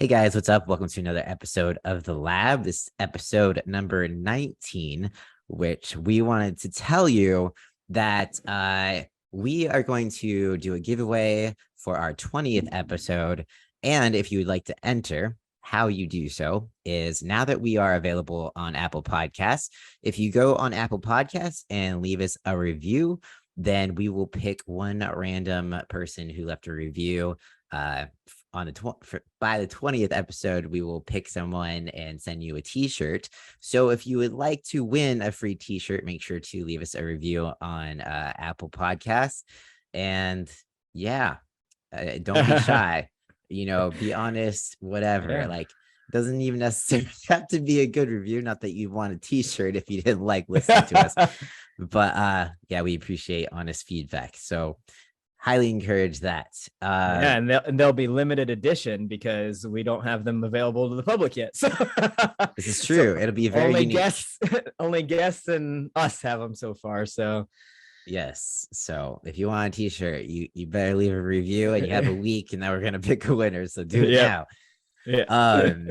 Hey guys, what's up? Welcome to another episode of The Lab. This is episode number 19, which we wanted to tell you that we are going to do a giveaway for our 20th episode. And if you would like to enter, how you do so is now that we are available on Apple Podcasts, if you go on Apple Podcasts and leave us a review, then we will pick one random person who left a review on by the 20th episode. We will pick someone and send you a t-shirt. So if you would like to win a free t-shirt, make sure to leave us a review on Apple Podcasts. And don't be shy, be honest, whatever. Yeah. Like, doesn't even necessarily have to be a good review. Not that you want a t-shirt if you didn't like listening to us, but we appreciate honest feedback. So highly encourage that. And they'll be limited edition because we don't have them available to the public yet. So this is true. It'll be very only unique. only guests and us have them so far. So yes. So if you want a t-shirt, you better leave a review, and you have a week, and then we're gonna pick a winner. So do it now. Yeah.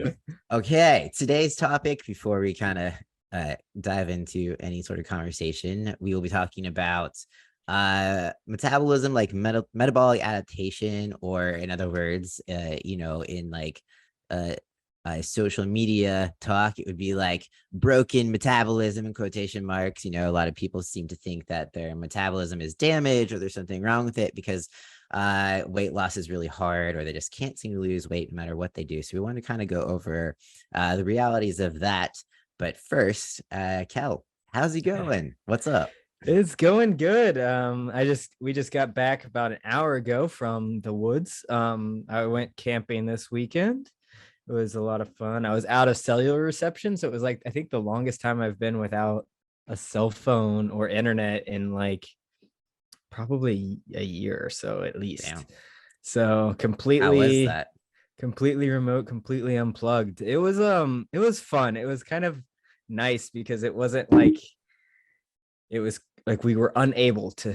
Okay. Today's topic, before we kind of dive into any sort of conversation, we will be talking about metabolism, like metabolic adaptation, or in other words, in like social media talk, it would be like broken metabolism in quotation marks. A lot of people seem to think that their metabolism is damaged or there's something wrong with it because weight loss is really hard, or they just can't seem to lose weight no matter what they do. So we want to kind of go over the realities of that. But first, Kel, how's it going? What's up? It's going good. We just got back about an hour ago from the woods. I went camping this weekend. It was a lot of fun. I was out of cellular reception, so it was like I think the longest time I've been without a cell phone or internet in like probably a year or so at least. Damn. So How was that? completely remote, completely unplugged. It was fun. It was kind of nice because it wasn't like it was like we were unable to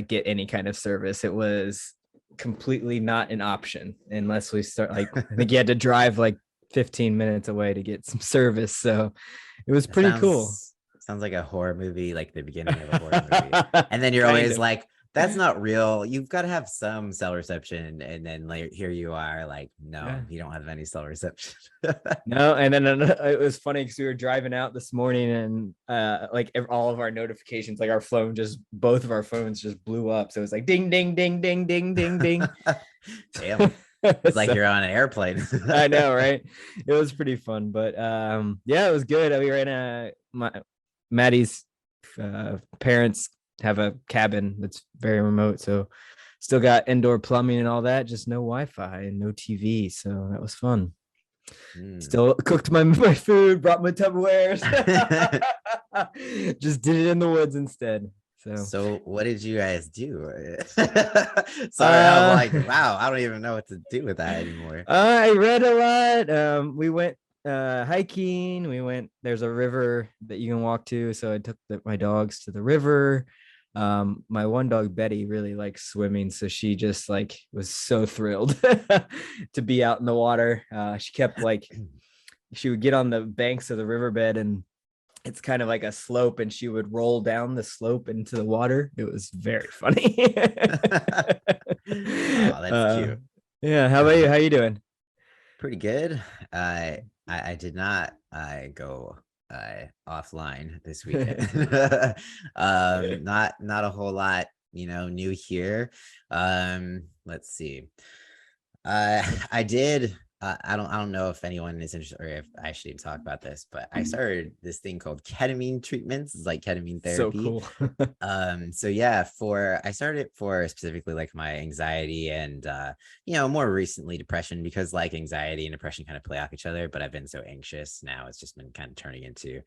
get any kind of service. It was completely not an option unless we start I think you had to drive like 15 minutes away to get some service. So it was pretty cool. Sounds like a horror movie, like the beginning of a horror movie. And then you're always like, that's not real. You've got to have some cell reception. And then like here you are like, no, you don't have any cell reception. No. And then it was funny because we were driving out this morning and all of our notifications, like both of our phones just blew up. So it was like ding, ding, ding, ding, ding, ding, ding. Damn. It's like you're on an airplane. I know, right? It was pretty fun, but it was good. We were in Maddie's parents have a cabin that's very remote, so still got indoor plumbing and all that, just no Wi-Fi and no TV. So that was fun. Still cooked my food, brought my Tupperwares. Just did it in the woods instead. So what did you guys do? Sorry, I'm like, wow, I don't even know what to do with that anymore. I read a lot. We went hiking. There's a river that you can walk to, so I took my dogs to the river. My one dog Betty really likes swimming, so she just like was so thrilled to be out in the water. She kept she would get on the banks of the riverbed, and it's kind of like a slope, and she would roll down the slope into the water. It was very funny. Oh, that's cute. Yeah. How about you? How you doing? Pretty good. I did not go offline this weekend. Not a whole lot, new here. Let's see. I did. I don't know if anyone is interested, or if I should even talk about this, but I started this thing called ketamine treatments. It's like ketamine therapy. So cool. I started it for specifically like my anxiety and more recently depression, because like anxiety and depression kind of play off each other, but I've been so anxious now, it's just been kind of turning into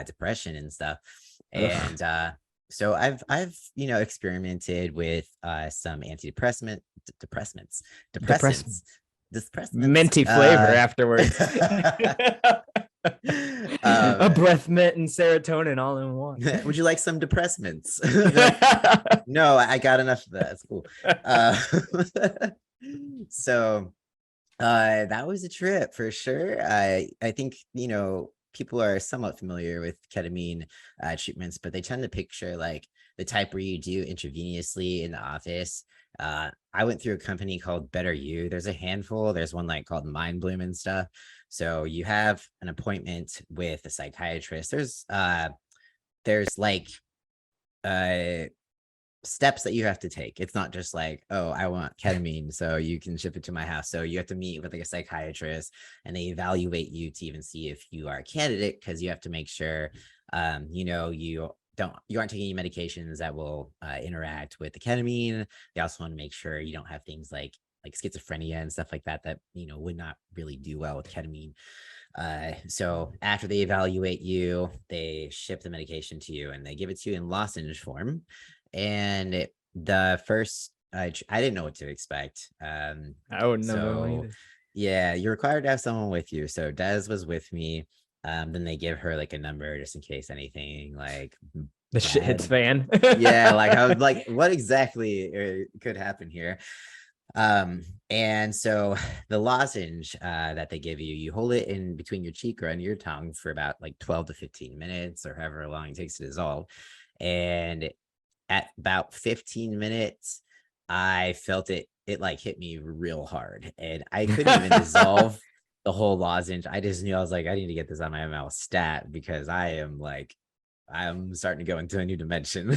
depression and stuff. And so I've experimented with some antidepressants, minty flavor afterwards. A breath mint and serotonin all in one. Would you like some depressants? No, I got enough of that. It's cool. So That was a trip for sure. I think, people are somewhat familiar with ketamine treatments, but they tend to picture like the type where you do intravenously in the office. I went through a company called Better You. There's a handful. There's one like called Mind Bloom and stuff. So you have an appointment with a psychiatrist. There's like uh steps that you have to take. It's not just like, oh, I want ketamine, so you can ship it to my house. So you have to meet with like a psychiatrist and they evaluate you to even see if you are a candidate, because you have to make sure you aren't taking any medications that will interact with the ketamine. They also want to make sure you don't have things like schizophrenia and stuff like that would not really do well with ketamine. So after they evaluate you, they ship the medication to you and they give it to you in lozenge form. And the first, I didn't know what to expect. I wouldn't have known So either. yeah, you're required to have someone with you. So Des was with me. Then they give her like a number just in case anything like The shit hits fan. yeah, like I was like, what exactly could happen here? And so the lozenge that they give you, you hold it in between your cheek or under your tongue for about like 12 to 15 minutes or however long it takes to dissolve. And at about 15 minutes, I felt it like hit me real hard and I couldn't even dissolve the whole lozenge. I just knew I was like, I need to get this out of my mouth stat because I'm starting to go into a new dimension.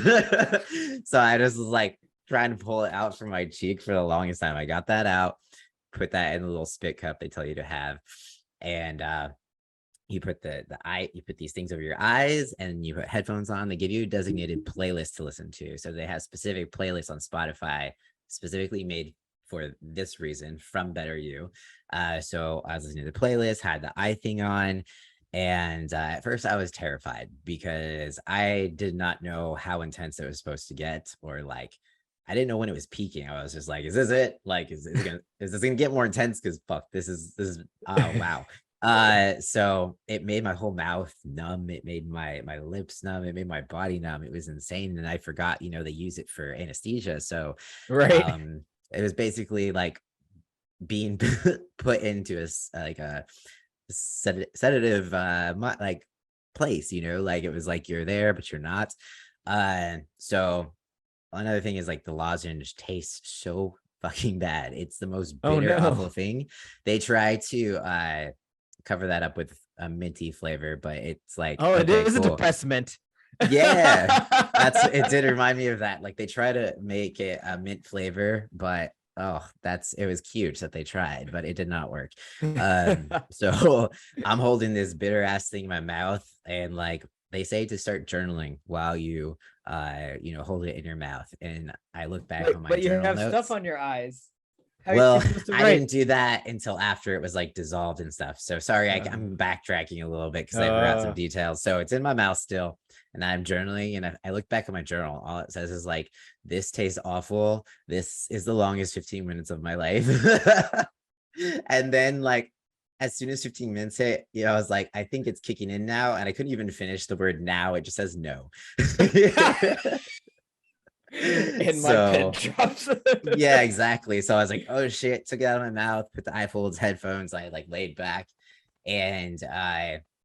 So I just was like trying to pull it out from my cheek for the longest time. I got that out, put that in a little spit cup they tell you to have. And you put you put these things over your eyes and you put headphones on. They give you a designated playlist to listen to. So they have specific playlists on Spotify specifically made for this reason from Better You. So I was listening to the playlist, had the eye thing on. And at first I was terrified because I did not know how intense it was supposed to get, or like, I didn't know when it was peaking. I was just like, is this it? Like, is this gonna get more intense? Because fuck, this is oh wow. So it made my whole mouth numb. It made my lips numb. It made my body numb. It was insane. And I forgot, they use it for anesthesia. So Right. it was basically like being put into like a sedative like place, like it was like you're there, but you're not. So another thing is like the lozenge tastes so fucking bad. It's the most Oh bitter, no. awful thing. They try to cover that up with a minty flavor, but it's like, Oh, it okay, is a cool. depressed mint. Yeah, it did remind me of that. Like they try to make it a mint flavor, but it was cute that they tried, but it did not work. So I'm holding this bitter ass thing in my mouth, and like they say to start journaling while you hold it in your mouth. And I look back on my But you journal have stuff notes. on your eyes. How are you Well, supposed to I write? didn't do that until after it was like dissolved and stuff. So sorry, I'm backtracking a little bit because I forgot some details. So it's in my mouth still, and I'm journaling. And I look back at my journal. All it says is like, "This tastes awful. This is the longest 15 minutes of my life." And then like, as soon as 15 minutes hit, I was like, I think it's kicking in now, and I couldn't even finish the word now. It just says no. And my pen So drops. yeah, exactly. So I was like, oh shit, took it out of my mouth, put the iPhones, headphones, I like laid back. And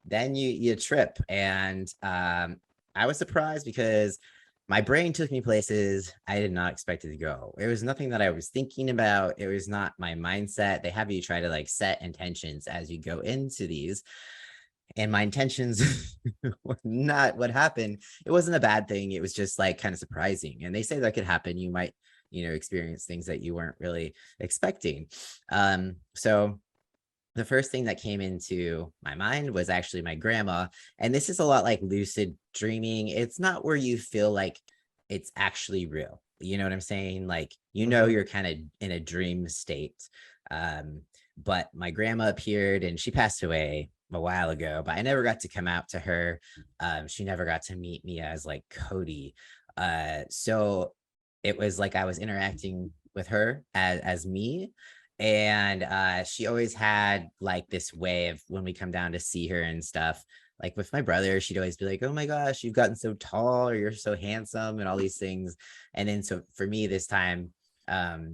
then you trip. And I was surprised because my brain took me places I did not expect it to go. It was nothing that I was thinking about. It was not my mindset. They have you try to like set intentions as you go into these. And my intentions were not what happened. It wasn't a bad thing. It was just like kind of surprising. And they say that could happen. You might, experience things that you weren't really expecting. So the first thing that came into my mind was actually my grandma. And this is a lot like lucid dreaming. It's not where you feel like it's actually real. You know what I'm saying? Like, you're kind of in a dream state. But my grandma appeared and she passed away a while ago, but I never got to come out to her. She never got to meet me as like Cody. So it was like I was interacting with her as me. And she always had like this way of when we come down to see her and stuff. Like with my brother, she'd always be like, oh my gosh, you've gotten so tall, or you're so handsome, and all these things. And then so for me this time,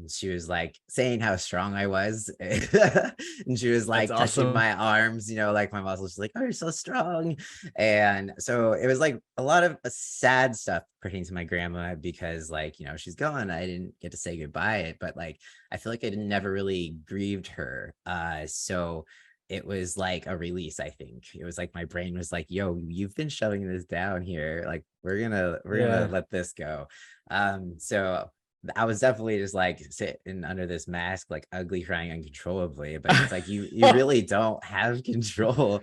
she was like saying how strong I was. And she was That's like touching awesome. my arms, like my muscles. She's like, oh, you're so strong. And so it was like a lot of sad stuff pertaining to my grandma because like, she's gone. I didn't get to say goodbye, but like I feel like I never really grieved her. So it was like a release. I think it was like my brain was like, yo, you've been shoving this down here, like we're gonna Yeah. let this go. So I was definitely just like sitting under this mask, like ugly crying uncontrollably, but it's like you really don't have control.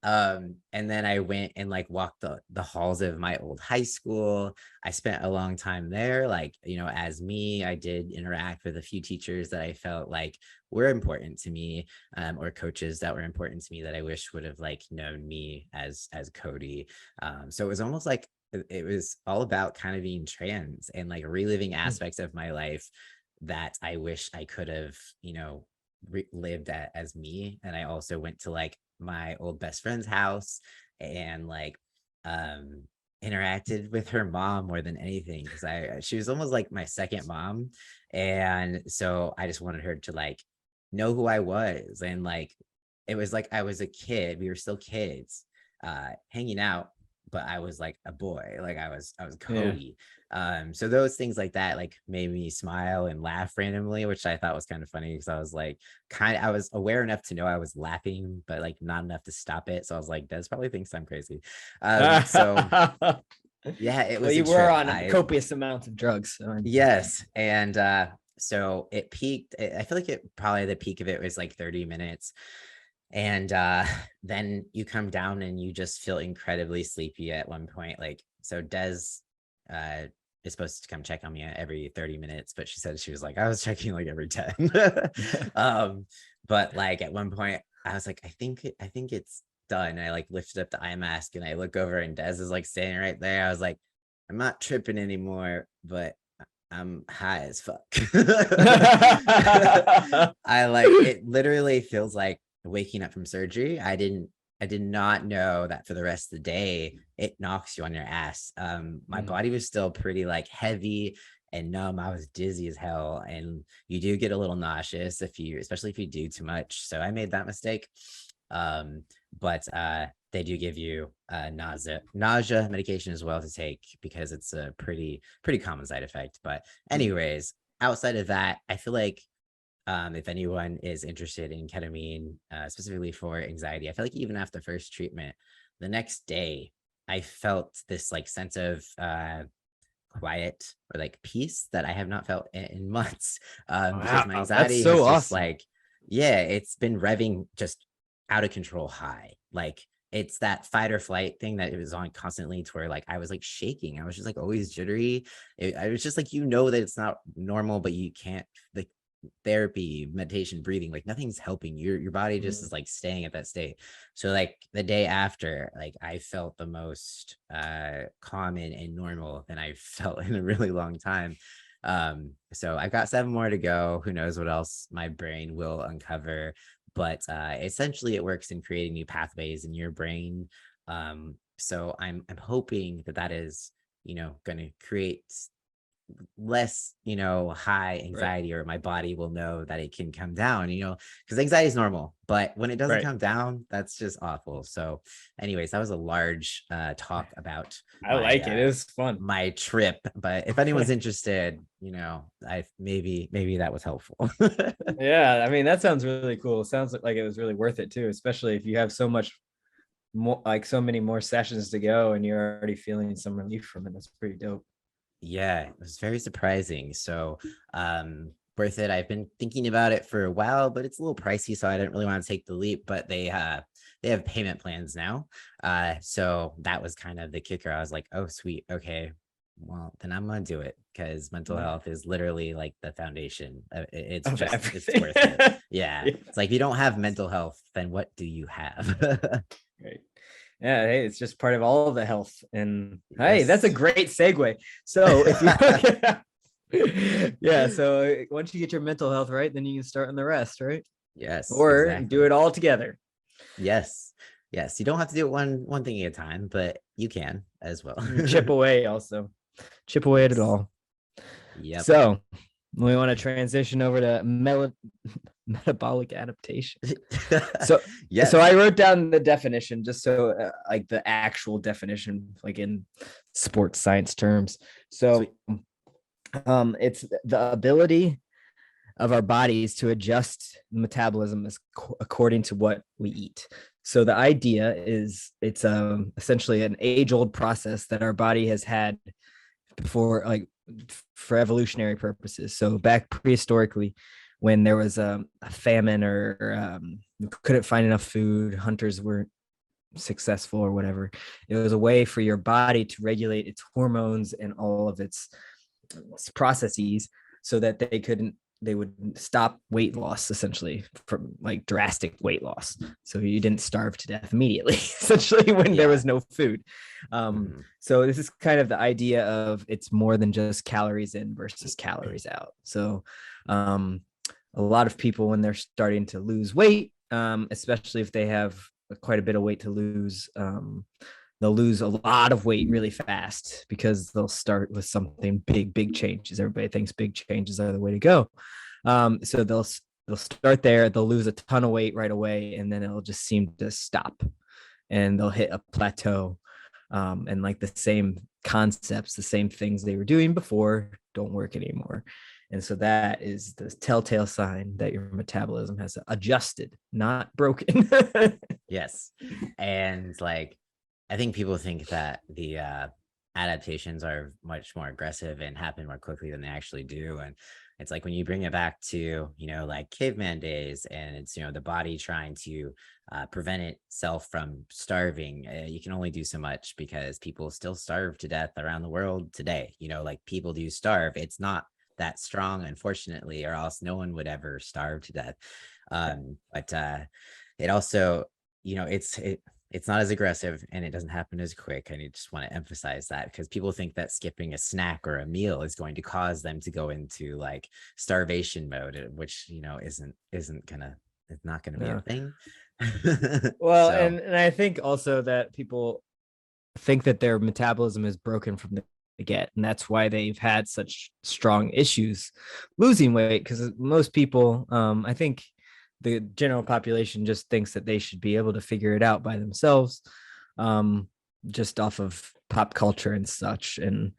And then I went and like walked the halls of my old high school. I spent a long time there. Like, as me, I did interact with a few teachers that I felt like were important to me, or coaches that were important to me that I wish would have like known me as Cody. So it was almost like it was all about kind of being trans and like reliving aspects of my life that I wish I could have, lived as me. And I also went to like my old best friend's house and like um interacted with her mom more than anything because she was almost like my second mom. And so I just wanted her to like know who I was. And like it was like I was a kid, we were still kids, hanging out, but I was like a boy, like I was Yeah. Cody. So those things like that like made me smile and laugh randomly, which I thought was kind of funny because I was like I was aware enough to know I was laughing, but like not enough to stop it. So I was like, Des probably thinks I'm crazy. So Well, yeah, it was a you were trip. on copious amounts of drugs. So Yes. And so it peaked. I feel like it probably the peak of it was like 30 minutes. And then you come down and you just feel incredibly sleepy at one point. Like, so Des uh is supposed to come check on me every 30 minutes, but she said she was like, I was checking like every 10. But like at one point I was like, I think it's done. And I like lifted up the eye mask and I look over and Des is like standing right there. I was like, I'm not tripping anymore, but I'm high as fuck. I like it literally feels like waking up from surgery. I did not know that for the rest of the day it knocks you on your ass. My body was still pretty like heavy and numb. I was dizzy as hell. And you do get a little nauseous especially if you do too much. So I made that mistake. But they do give you nausea medication as well to take because it's a pretty common side effect. But anyways, outside of that, I feel like if anyone is interested in ketamine, specifically for anxiety, I feel like even after first treatment, the next day I felt this like sense of quiet or like peace that I have not felt in months. Because my Wow, that's anxiety so has just awesome. like, yeah, it's been revving just out of control high. Like it's that fight or flight thing that it was on constantly to where like I was like shaking. I was just like always jittery. I was just like, that it's not normal, but you can't like therapy, meditation, breathing, like nothing's helping. Your body just is like staying at that state. So like the day after, like I felt the most calm and normal than I felt in a really long time. So I've got 7 more to go. Who knows what else my brain will uncover, but essentially it works in creating new pathways in your brain. So I'm hoping that is going to create less high Right. anxiety, or my body will know that it can come down, because anxiety is normal, but when it doesn't Right. come down, that's just awful. So anyways, that was a large talk about I my like it. It was fun. my trip, but if anyone's interested, I maybe that was helpful. Yeah, I mean that sounds really cool. Sounds like it was really worth it too, especially if you have so much more, like so many more sessions to go, and you're already feeling some relief from it. That's pretty dope. Yeah, it was very surprising. So, worth it. I've been thinking about it for a while, but it's a little pricey, so I didn't really want to take the leap. But they have payment plans now. So that was kind of the kicker. I was like, oh, sweet. Okay. Well, then I'm gonna do it because mental Yeah, health is literally like the foundation. It's of just it's everything. worth it. Yeah. Yeah, It's like if you don't have mental health, then what do you have? great. Yeah, hey, it's just part of all of the health. And hey, that's a Yes. great segue. So if you yeah, so once you get your mental health right, then you can start on the rest, right? Yes, Or do exactly. it all together. Yes. Yes. You don't have to do it one thing at a time, but you can as well. Chip away also. Chip away at it Yes. all. Yep. So We want to transition over to metabolic adaptation. So, Yes. so I wrote down the definition just so like the actual definition, like in sports science terms. So, Sweet. it's the ability of our bodies to adjust metabolism according to what we eat. So the idea is it's essentially an age-old process that our body has had before, like for evolutionary purposes. So back prehistorically, when there was a famine or couldn't find enough food, hunters were successful or whatever. It was a way for your body to regulate its hormones and all of its processes so that they would stop weight loss, essentially, from like drastic weight loss. So you didn't starve to death immediately, essentially, when there was no food. So this is kind of the idea of it's more than just calories in versus calories out. So a lot of people, when they're starting to lose weight, especially if they have quite a bit of weight to lose, they'll lose a lot of weight really fast because they'll start with something big changes. Everybody thinks big changes are the way to go. So they'll start there, they'll lose a ton of weight right away, and then it'll just seem to stop and they'll hit a plateau. And like the same concepts, the same things they were doing before don't work anymore. And so that is the telltale sign that your metabolism has adjusted, not broken. Yes. And like, I think people think that the adaptations are much more aggressive and happen more quickly than they actually do. And it's like when you bring it back to, like caveman days, and it's, the body trying to prevent itself from starving. You can only do so much because people still starve to death around the world today. Like people do starve. It's not that strong, unfortunately, or else no one would ever starve to death. But it also, it's not as aggressive and it doesn't happen as quick. And I just want to emphasize that because people think that skipping a snack or a meal is going to cause them to go into like starvation mode, which, it's not gonna be a thing. Well, So and I think also that people think that their metabolism is broken from the get, and that's why they've had such strong issues losing weight. Because most people, I think the general population just thinks that they should be able to figure it out by themselves, just off of pop culture and such. And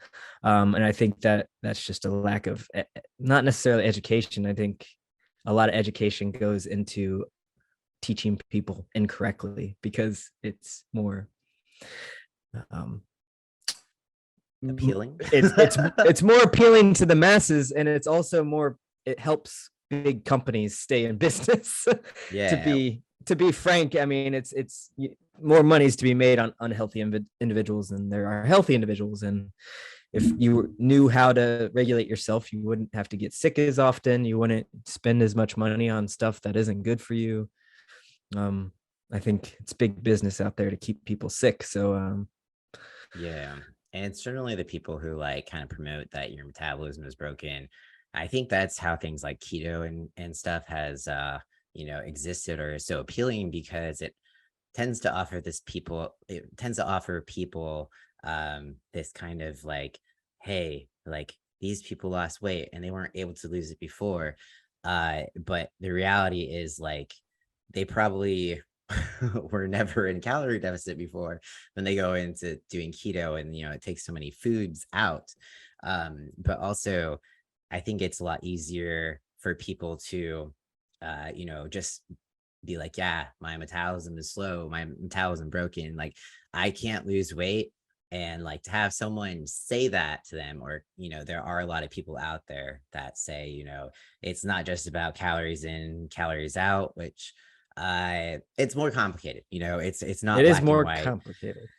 I think that that's just a lack of not necessarily education. I think a lot of education goes into teaching people incorrectly because it's more appealing. it's more appealing to the masses, and it's also more, it helps big companies stay in business. Yeah. To be frank, I mean, it's more money is to be made on unhealthy individuals than there are healthy individuals. And if you knew how to regulate yourself, you wouldn't have to get sick as often, you wouldn't spend as much money on stuff that isn't good for you. I think it's big business out there to keep people sick. So Yeah. And certainly the people who like kind of promote that your metabolism is broken. I think that's how things like keto and stuff has existed or is so appealing because it tends to offer people this kind of like, hey, like these people lost weight and they weren't able to lose it before. But the reality is like they probably were never in calorie deficit before when they go into doing keto, and it takes so many foods out. But also I think it's a lot easier for people to just be like, yeah, my metabolism is slow, my metabolism broken, like I can't lose weight. And like to have someone say that to them, or there are a lot of people out there that say it's not just about calories in, calories out, which it's more complicated. It's not it is black and more white. complicated.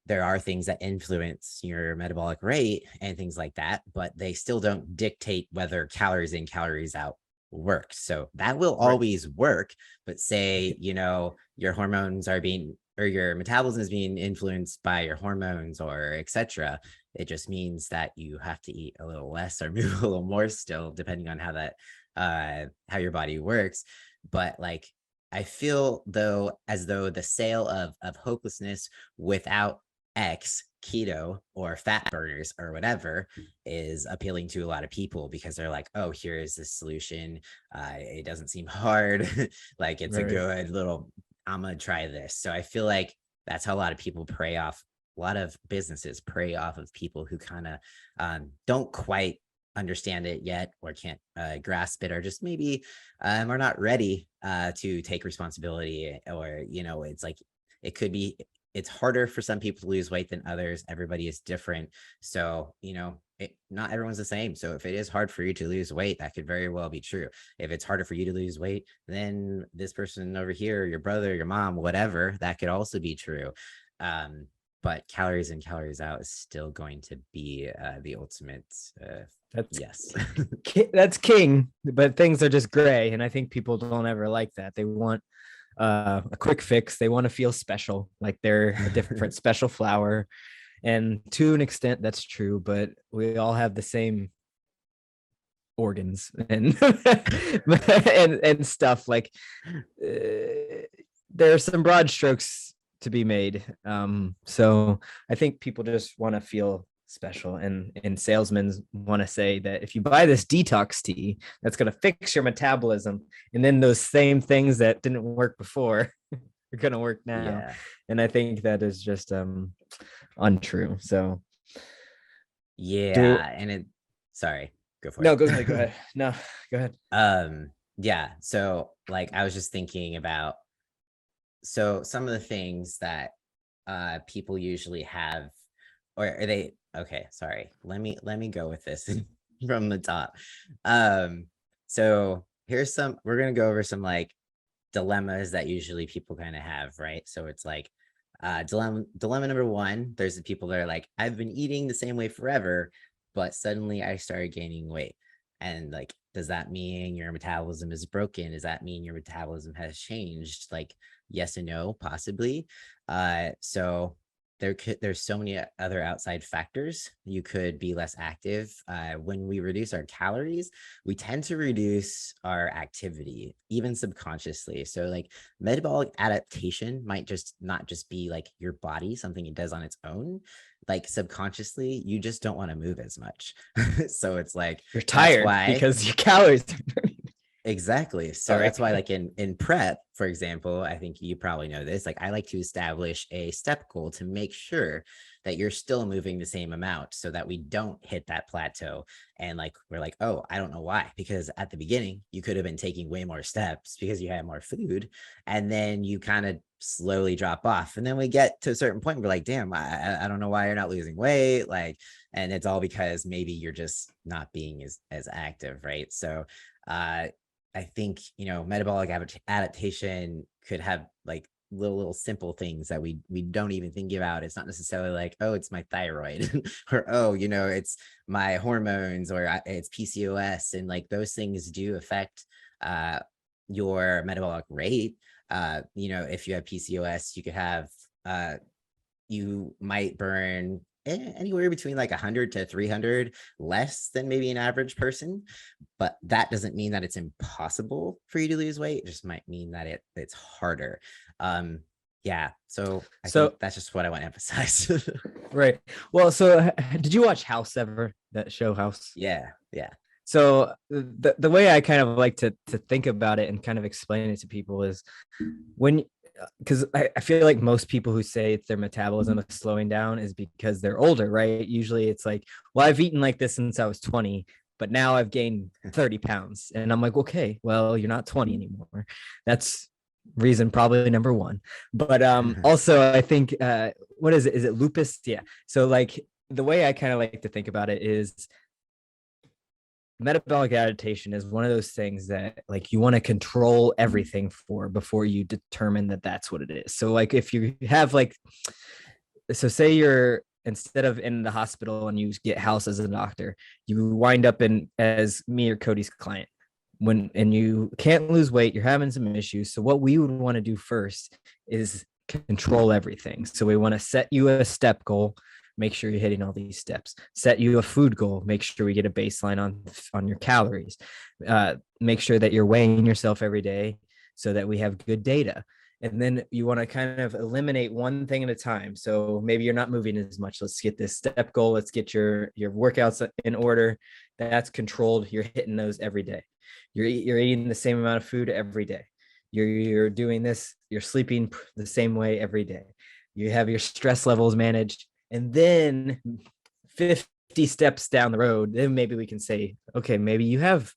There are things that influence your metabolic rate and things like that, but they still don't dictate whether calories in, calories out works. So that will always work. But say, your hormones are being, or your metabolism is being influenced by your hormones or etc. It just means that you have to eat a little less or move a little more still, depending on how your body works. But like, I feel though, as though the sale of hopelessness without X keto or fat burners or whatever is appealing to a lot of people because they're like, oh, here's this solution. It doesn't seem hard. Like it's a Right. good little, I'm going to try this. So I feel like that's how a lot of people prey off. A lot of businesses prey off of people who kind of don't quite understand it yet or can't grasp it or just maybe are not ready to take responsibility or, it's like, it could be, it's harder for some people to lose weight than others. Everybody is different. So, not everyone's the same. So if it is hard for you to lose weight, that could very well be true. If it's harder for you to lose weight, then this person over here, your brother, your mom, whatever, that could also be true. But calories in, calories out is still going to be the ultimate. That's Yes. that's king, but things are just gray. And I think people don't ever like that. They want a quick fix. They want to feel special, like they're a different special flower. And to an extent, that's true, but we all have the same organs and and stuff. Like there are some broad strokes to be made. So I think people just want to feel special, and salesmen want to say that if you buy this detox tea, that's going to fix your metabolism, and then those same things that didn't work before are going to work now. Yeah. And I think that is just untrue. So Yeah. And it, sorry, go for it. no, go ahead. No, go ahead. Yeah. So like I was just thinking about, so some of the things that people usually have, or are they, okay, sorry, let me go with this from the top. So we're gonna go over some like dilemmas that usually people kind of have, right? So it's like dilemma number one, there's the people that are like, I've been eating the same way forever, but suddenly I started gaining weight. And like, does that mean your metabolism is broken? Does that mean your metabolism has changed? Like, yes and no, possibly. So there's so many other outside factors. You could be less active. When we reduce our calories, we tend to reduce our activity, even subconsciously. So like metabolic adaptation might just not just be like your body, something it does on its own. Like subconsciously, you just don't want to move as much. So it's like You're tired because your calories are burning. Exactly. So that's why like in prep, for example, I think you probably know this, like I like to establish a step goal to make sure that you're still moving the same amount so that we don't hit that plateau. And like we're like, oh, I don't know why, because at the beginning you could have been taking way more steps because you had more food, and then you kind of slowly drop off. And then we get to a certain point, we're like, damn, I don't know why you're not losing weight. Like, and it's all because maybe you're just not being as active, right? So I think, metabolic adaptation could have like little simple things that we don't even think about. It's not necessarily like, oh, it's my thyroid or, oh, it's my hormones or it's PCOS. And like those things do affect your metabolic rate. If you have PCOS, you could have, you might burn anywhere between like 100 to 300 less than maybe an average person, but that doesn't mean that it's impossible for you to lose weight. It just might mean that it's harder. Yeah, so I think that's just what I want to emphasize. Right. Well, so did you watch House ever, that show House? Yeah. So the way I kind of like to think about it and kind of explain it to people is because I feel like most people who say it's their metabolism is slowing down is because they're older, right? Usually it's like, well, I've eaten like this since I was 20, but now I've gained 30 pounds. And I'm like, okay, well, you're not 20 anymore. That's reason probably number one. But also I think, what is it? Is it lupus? Yeah. So like the way I kind of like to think about it is metabolic adaptation is one of those things that like you want to control everything for before you determine that that's what it is. So like if you have like, so say you're, instead of in the hospital and you get House as a doctor, you wind up in as me or Cody's client and you can't lose weight, you're having some issues. So what we would want to do first is control everything. So we want to set you a step goal, make sure you're hitting all these steps. Set you a food goal, make sure we get a baseline on your calories. Make sure that you're weighing yourself every day so that we have good data. And then you want to kind of eliminate one thing at a time. So maybe you're not moving as much. Let's get this step goal. Let's get your workouts in order. That's controlled. You're hitting those every day. You're eating the same amount of food every day. You're doing this. You're sleeping the same way every day. You have your stress levels managed. And then 50 steps down the road, then maybe we can say, okay, maybe you have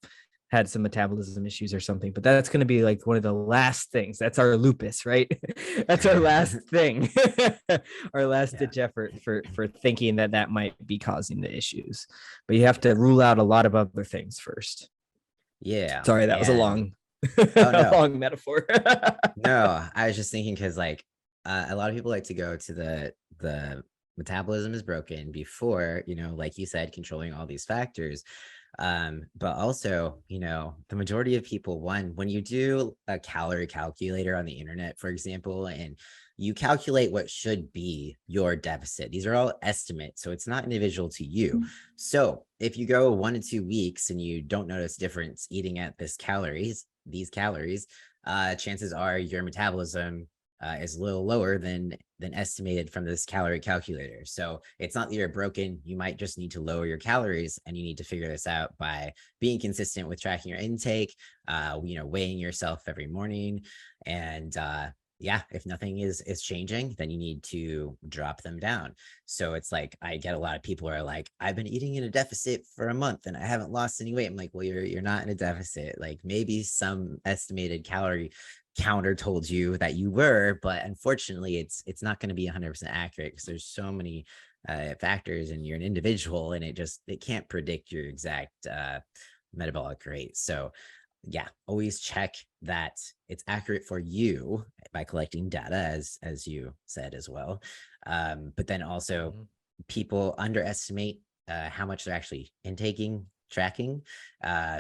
had some metabolism issues or something, but that's going to be like one of the last things. That's our lupus, right? That's our last thing, our last ditch effort for thinking that might be causing the issues. But you have to rule out a lot of other things first. Yeah. Sorry, that was a And long, oh no, long metaphor. no, I was just thinking because like a lot of people like to go to the metabolism is broken before, like you said, controlling all these factors. But also, the majority of people, when you do a calorie calculator on the internet, for example, and you calculate what should be your deficit, these are all estimates, so it's not individual to you. So if you go 1 to 2 weeks and you don't notice difference eating at these calories, chances are your metabolism is a little lower than estimated from this calorie calculator. So it's not that you're broken. You might just need to lower your calories, and you need to figure this out by being consistent with tracking your intake, weighing yourself every morning. And yeah, if nothing is changing, then you need to drop them down. So it's like, I get a lot of people are like, I've been eating in a deficit for a month and I haven't lost any weight. I'm like, well, you're not in a deficit. Like maybe some estimated calorie counter told you that you were, but unfortunately it's not going to be 100% accurate because there's so many factors, and you're an individual, and it can't predict your exact metabolic rate. So yeah, always check that it's accurate for you by collecting data, as you said as well. But then also people underestimate how much they're actually intaking, tracking.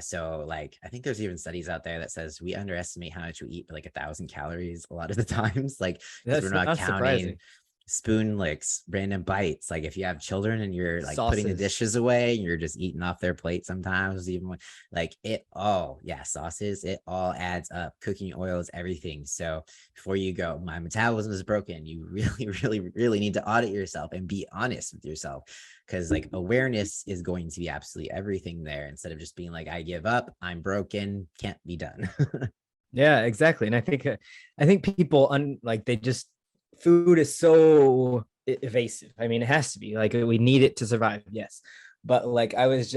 So like I think there's even studies out there that says we underestimate how much we eat for like 1,000 calories a lot of the times, like because we're That's not not counting surprising. spoon licks, random bites. Like if you have children and you're like putting the Sauces. dishes away and you're just eating off their plate sometimes, even when like it all, yeah, sauces, it all adds up. Cooking oils, everything. So before you go, my metabolism is broken, you really, really, really need to audit yourself and be honest with yourself, because like awareness is going to be absolutely everything there, instead of just being like, I give up, I'm broken, can't be done. Yeah, exactly. And I think people like they just, food is so evasive. I mean, it has to be, like, we need it to survive. Yes. But like I was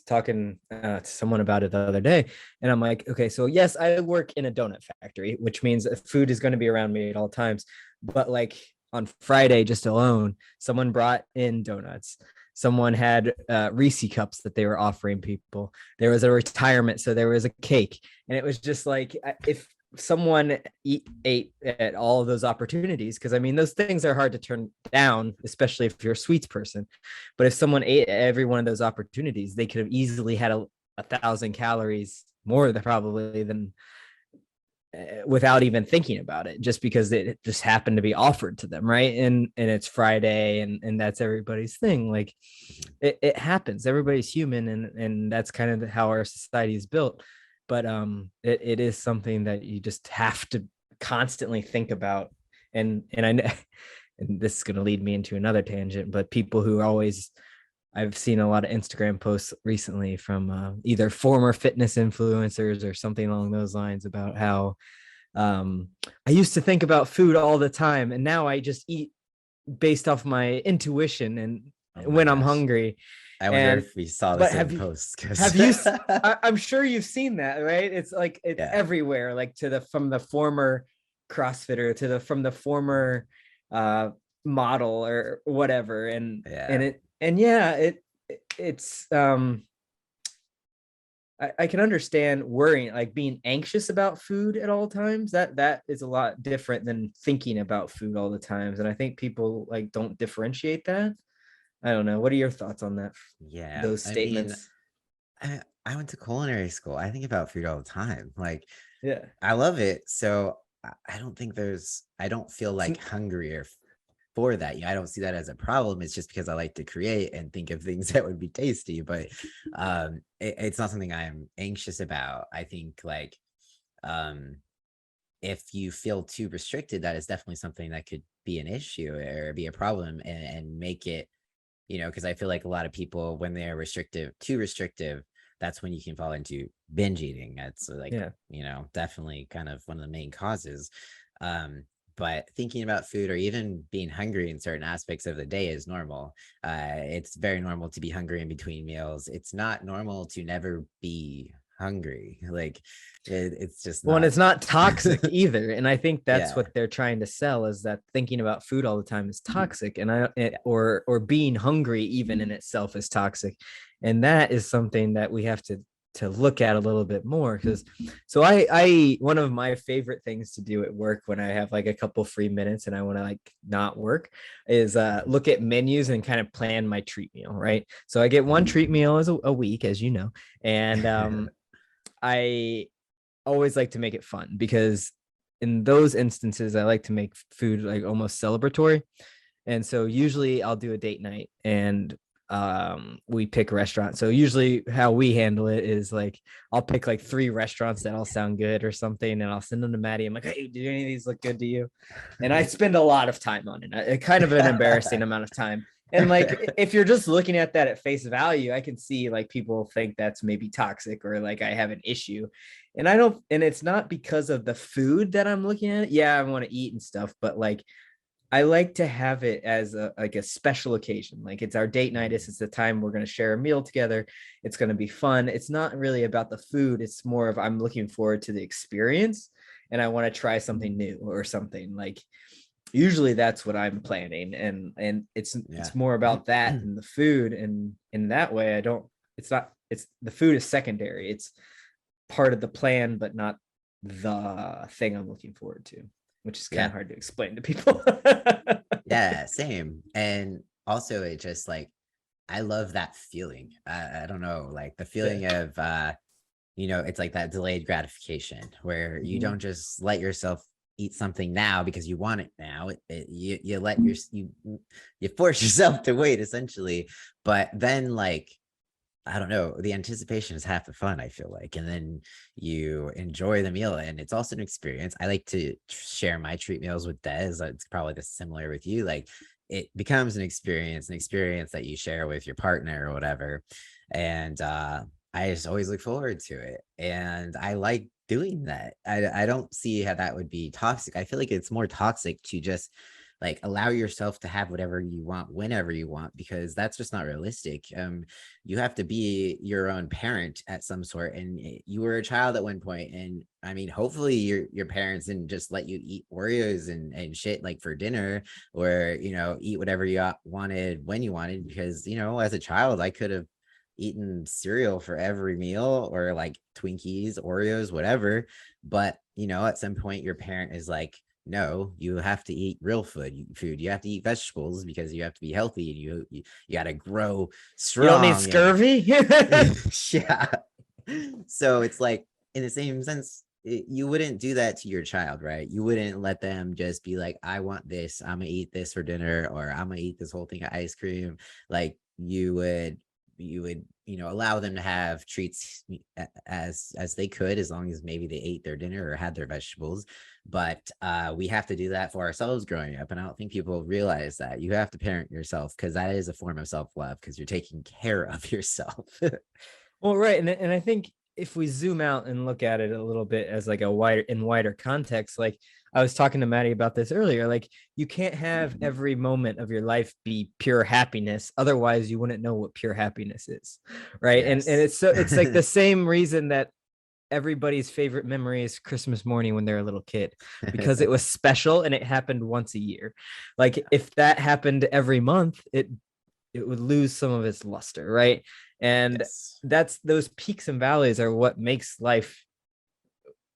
talking to someone about it the other day, and I'm like, okay, so yes, I work in a donut factory, which means food is going to be around me at all times. But like on Friday just alone, someone brought in donuts. Someone had Reese cups that they were offering people. There was a retirement, so there was a cake, and it was just like, if someone ate at all of those opportunities, because I mean those things are hard to turn down, especially if you're a sweets person. But if someone ate at every one of those opportunities, they could have easily had 1,000 calories more than probably than without even thinking about it, just because it just happened to be offered to them, right? And it's Friday, and that's everybody's thing. Like it happens. Everybody's human, and that's kind of how our society is built. But it is something that you just have to constantly think about. And I know, and this is going to lead me into another tangent, but people who always, I've seen a lot of Instagram posts recently from either former fitness influencers or something along those lines about how I used to think about food all the time, and now I just eat based off my intuition and Oh my when I'm gosh, hungry. I wonder And if we saw the but same posts, have because you I'm sure you've seen that, right? It's like it's yeah, everywhere, like to the from the former CrossFitter to the from the former uh model or whatever. And yeah. it and yeah, it's I can understand worrying, like being anxious about food at all times. That is a lot different than thinking about food all the times. And I think people like don't differentiate that. I don't know. What are your thoughts on that? Yeah, Those I mean, statements? I went to culinary school. I think about food all the time. Like, Yeah. I love it. So I don't feel It's, like hungrier for that. I don't see that as a problem. It's just because I like to create and think of things that would be tasty, but it's not something I'm anxious about. I think like um if you feel too restricted, that is definitely something that could be an issue or be a problem, and make it, because I feel like a lot of people, when they're too restrictive, that's when you can fall into binge eating. That's like, Yeah. definitely kind of one of the main causes. Um, but thinking about food or even being hungry in certain aspects of the day is normal. It's very normal to be hungry in between meals. It's not normal to never be hungry. Like it's just Well, and not. it's not toxic either. And I think that's Yeah. what they're trying to sell, is that thinking about food all the time is toxic. Or being hungry even in itself is toxic. And that is something that we have to look at a little bit more. Because so I one of my favorite things to do at work when I have like a couple free minutes and I want to like not work is look at menus and kind of plan my treat meal, right? So I get one treat meal as a week, as you know. And I always like to make it fun, because in those instances I like to make food like almost celebratory. And so usually I'll do a date night, and we pick restaurants. So usually how we handle it is like I'll pick like 3 restaurants that all sound good or something, and I'll send them to Maddie. I'm like, hey, do any of these look good to you? And I spend a lot of time on it, kind of an embarrassing amount of time. And like, if you're just looking at that at face value, I can see like people think that's maybe toxic or like I have an issue. And I don't, and it's not because of the food that I'm looking at. Yeah, I want to eat and stuff, but like I like to have it as a special occasion. Like it's our date night. It's the time we're going to share a meal together. It's going to be fun. It's not really about the food. It's more of I'm looking forward to the experience, and I want to try something new or something. Like usually that's what I'm planning, and it's Yeah. more about that than the food. And in that way, I don't. It's not. It's the food is secondary. It's part of the plan, but not the thing I'm looking forward to, which is kind Yeah. of hard to explain to people. Yeah, same. And also it just like, I love that feeling. I don't know, like the Yeah. feeling of it's like that delayed gratification where you Mhm. don't just let yourself eat something now because you want it now. You force yourself to wait essentially. But then like, I don't know, the anticipation is half the fun, I feel like. And then you enjoy the meal, and it's also an experience. I like to share my treat meals with Des. It's probably the similar with you. Like it becomes an experience that you share with your partner or whatever. And I just always look forward to it. And I like doing that. I don't see how that would be toxic. I feel like it's more toxic to just like allow yourself to have whatever you want whenever you want, because that's just not realistic. You have to be your own parent at some sort, and you were a child at one point, and I mean hopefully your parents didn't just let you eat Oreos and shit like for dinner, or eat whatever you wanted when you wanted, because as a child I could have eaten cereal for every meal, or like Twinkies, Oreos, whatever. But at some point your parent is like, no, you have to eat real food. You have to eat vegetables because you have to be healthy, and you got to grow You don't need strong. And scurvy. yeah. So it's like, in the same sense, you wouldn't do that to your child, right? You wouldn't let them just be like, I want this, I'm gonna eat this for dinner, or I'm gonna eat this whole thing of ice cream. Like you would allow them to have treats as they could, as long as maybe they ate their dinner or had their vegetables. But we have to do that for ourselves growing up, and I don't think people realize that you have to parent yourself, because that is a form of self-love, because you're taking care of yourself. Well, right, and I think if we zoom out and look at it a little bit as like a wider context, like I was talking to Maddie about this earlier, like you can't have every moment of your life be pure happiness, otherwise you wouldn't know what pure happiness is, right? And Yes. it's like the same reason that everybody's favorite memory is Christmas morning when they're a little kid, because it was special and it happened once a year. Like if that happened every month, it would lose some of its luster, right? And Yes. that's those peaks and valleys are what makes life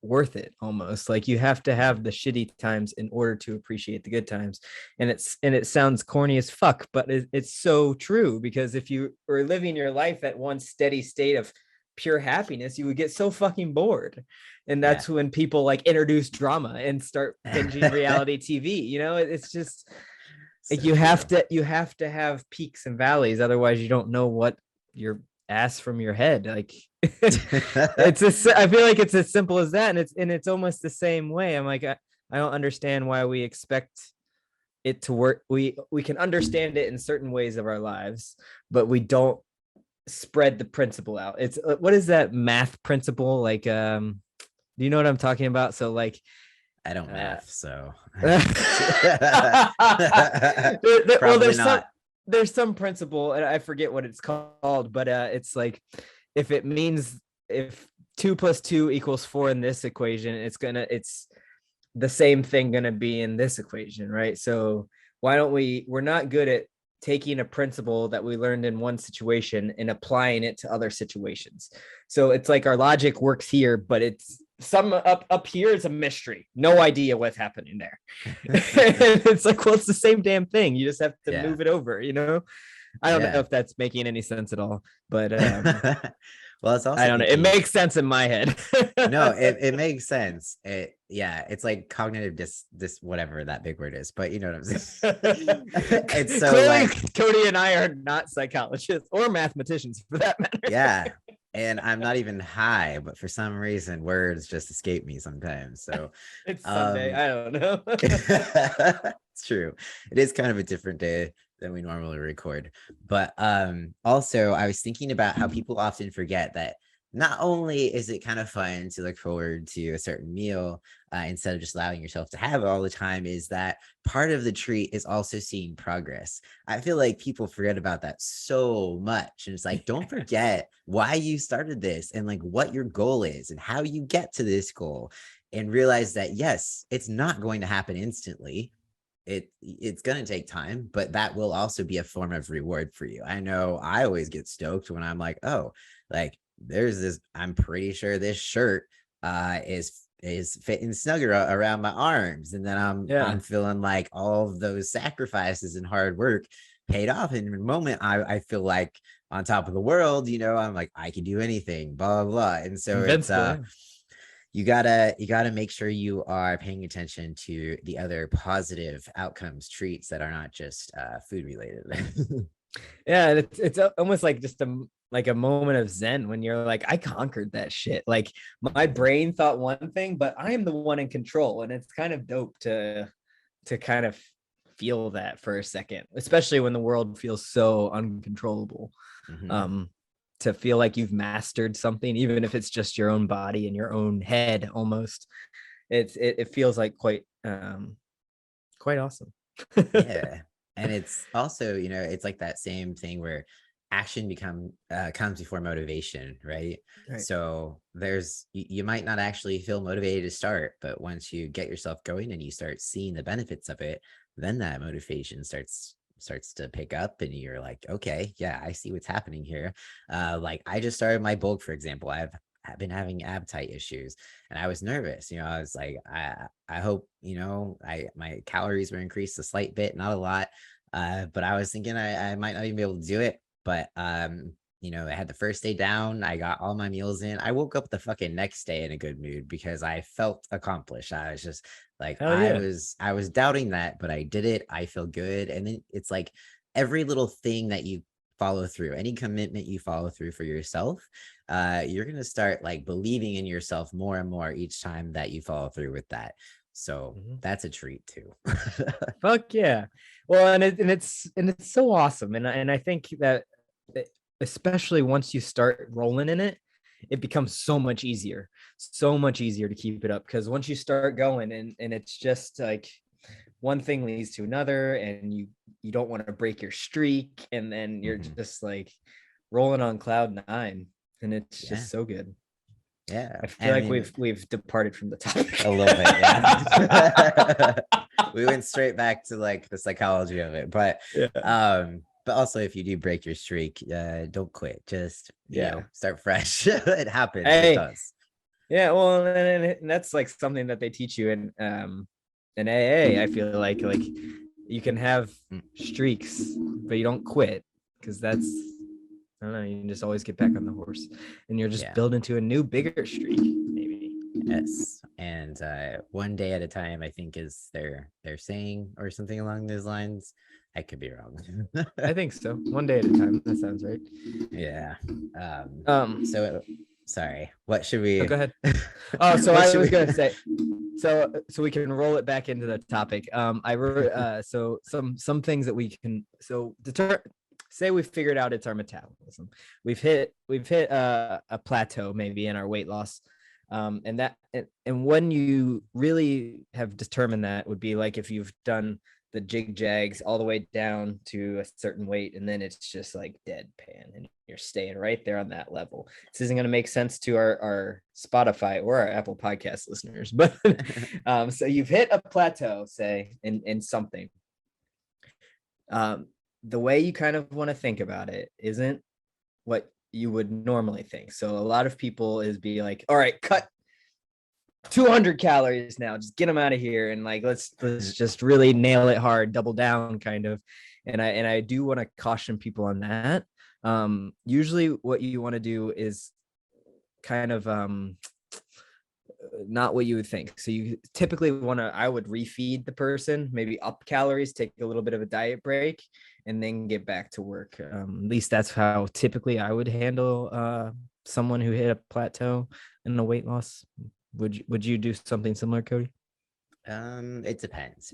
worth it. Almost like you have to have the shitty times in order to appreciate the good times. And it sounds corny as fuck, but it's so true, because if you were living your life at one steady state of pure happiness, you would get so fucking bored. And Yeah. that's when people like introduce drama and start binging reality TV. It's just like So true. you have to have peaks and valleys, otherwise you don't know what your ass from your head. Like I feel like it's as simple as that, and it's almost the same way. I'm like, I don't understand why we expect it to work. We can understand it in certain ways of our lives, but we don't spread the principle out. It's what is that math principle? Like, do you know what I'm talking about? So like, I don't math, so well, probably not. There's some principle, and I forget what it's called, but it's like if it means if 2 + 2 = 4 in this equation, it's the same thing gonna be in this equation, right? So why don't we're not good at taking a principle that we learned in one situation and applying it to other situations. So it's like our logic works here, but it's some up here is a mystery. No idea what's happening there. It's like, well, it's the same damn thing. You just have to move it over, you know? I don't know if that's making any sense at all, but well, it's also I don't know. It makes sense in my head. No, it makes sense. It's like cognitive whatever that big word is, but you know what I'm saying. It's so clearly like Cody and I are not psychologists or mathematicians for that matter. Yeah. And I'm not even high, but for some reason words just escape me sometimes. So it's Sunday. I don't know. It's true. It is kind of a different day than we normally record. But also I was thinking about how people often forget that not only is it kind of fun to look forward to a certain meal instead of just allowing yourself to have it all the time, is that part of the treat is also seeing progress. I feel like people forget about that so much. And it's like, don't forget why you started this and like what your goal is and how you get to this goal, and realize that, yes, it's not going to happen instantly. It's going to take time, but that will also be a form of reward for you. I know I always get stoked when I'm like, oh, like there's this, I'm pretty sure this shirt is fitting snugger around my arms, and then I'm feeling like all of those sacrifices and hard work paid off. In the moment I feel like on top of the world, you know, I'm like, I can do anything, blah blah blah. And so you gotta make sure you are paying attention to the other positive outcomes, treats that are not just food related. Yeah, it's almost like just a moment of zen when you're like, I conquered that shit. Like my brain thought one thing, but I am the one in control, and it's kind of dope to kind of feel that for a second, especially when the world feels so uncontrollable. To feel like you've mastered something, even if it's just your own body and your own head, almost. It feels like quite awesome. Yeah. And it's also, you know, it's like that same thing where action comes before motivation, right? So you might not actually feel motivated to start, but once you get yourself going and you start seeing the benefits of it, then that motivation starts to pick up, and you're like, okay, yeah, I see what's happening here. Like I just started my bulk, for example. I've been having appetite issues, and I was nervous. You know, I was like, I hope, you know, my calories were increased a slight bit, not a lot. But I was thinking I might not even be able to do it. But you know, I had the first day down. I got all my meals in. I woke up the fucking next day in a good mood because I felt accomplished. I was just like, I was doubting that, but I did it. I feel good. And then it's like every little thing that you follow through, any commitment you follow through for yourself, you're gonna start like believing in yourself more and more each time that you follow through with that. So that's a treat too. Fuck yeah. Well, and it's so awesome. And I think that especially once you start rolling in it, it becomes so much easier to keep it up. Because once you start going and it's just like one thing leads to another, and you don't want to break your streak, and then you're just like rolling on cloud nine, and it's just so good. Yeah, I feel like we've departed from the topic a little bit. Yeah. We went straight back to like the psychology of it, but but also if you do break your streak, don't quit. Just you know, start fresh. It happens. It does. Yeah, well, and that's like something that they teach you in AA. I feel like you can have streaks, but you don't quit, because that's, I don't know, you can just always get back on the horse, and you're just building to a new bigger streak, maybe. Yes, and one day at a time, I think is their saying, or something along those lines. I could be wrong. I think so. One day at a time. That sounds right. Yeah. So sorry, what should Oh, we go ahead. Oh, so what I should was we gonna say, so we can roll it back into the topic. I wrote so some things that we can say we figured out it's our metabolism. We've hit a plateau maybe in our weight loss. And when you really have determined that would be like if you've done the jig jags all the way down to a certain weight, and then it's just like deadpan and you're staying right there on that level. This isn't going to make sense to our Spotify or our Apple Podcast listeners, but so you've hit a plateau, say, in something. The way you kind of want to think about it isn't what you would normally think. So a lot of people is be like, all right, cut 200 calories now, just get them out of here, and like let's just really nail it hard, double down kind of. And I do want to caution people on that. Usually what you want to do is kind of not what you would think. So you typically want to, I would refeed the person, maybe up calories, take a little bit of a diet break, and then get back to work. At least that's how typically I would handle someone who hit a plateau in a weight loss. Would you do something similar, Cody? It depends.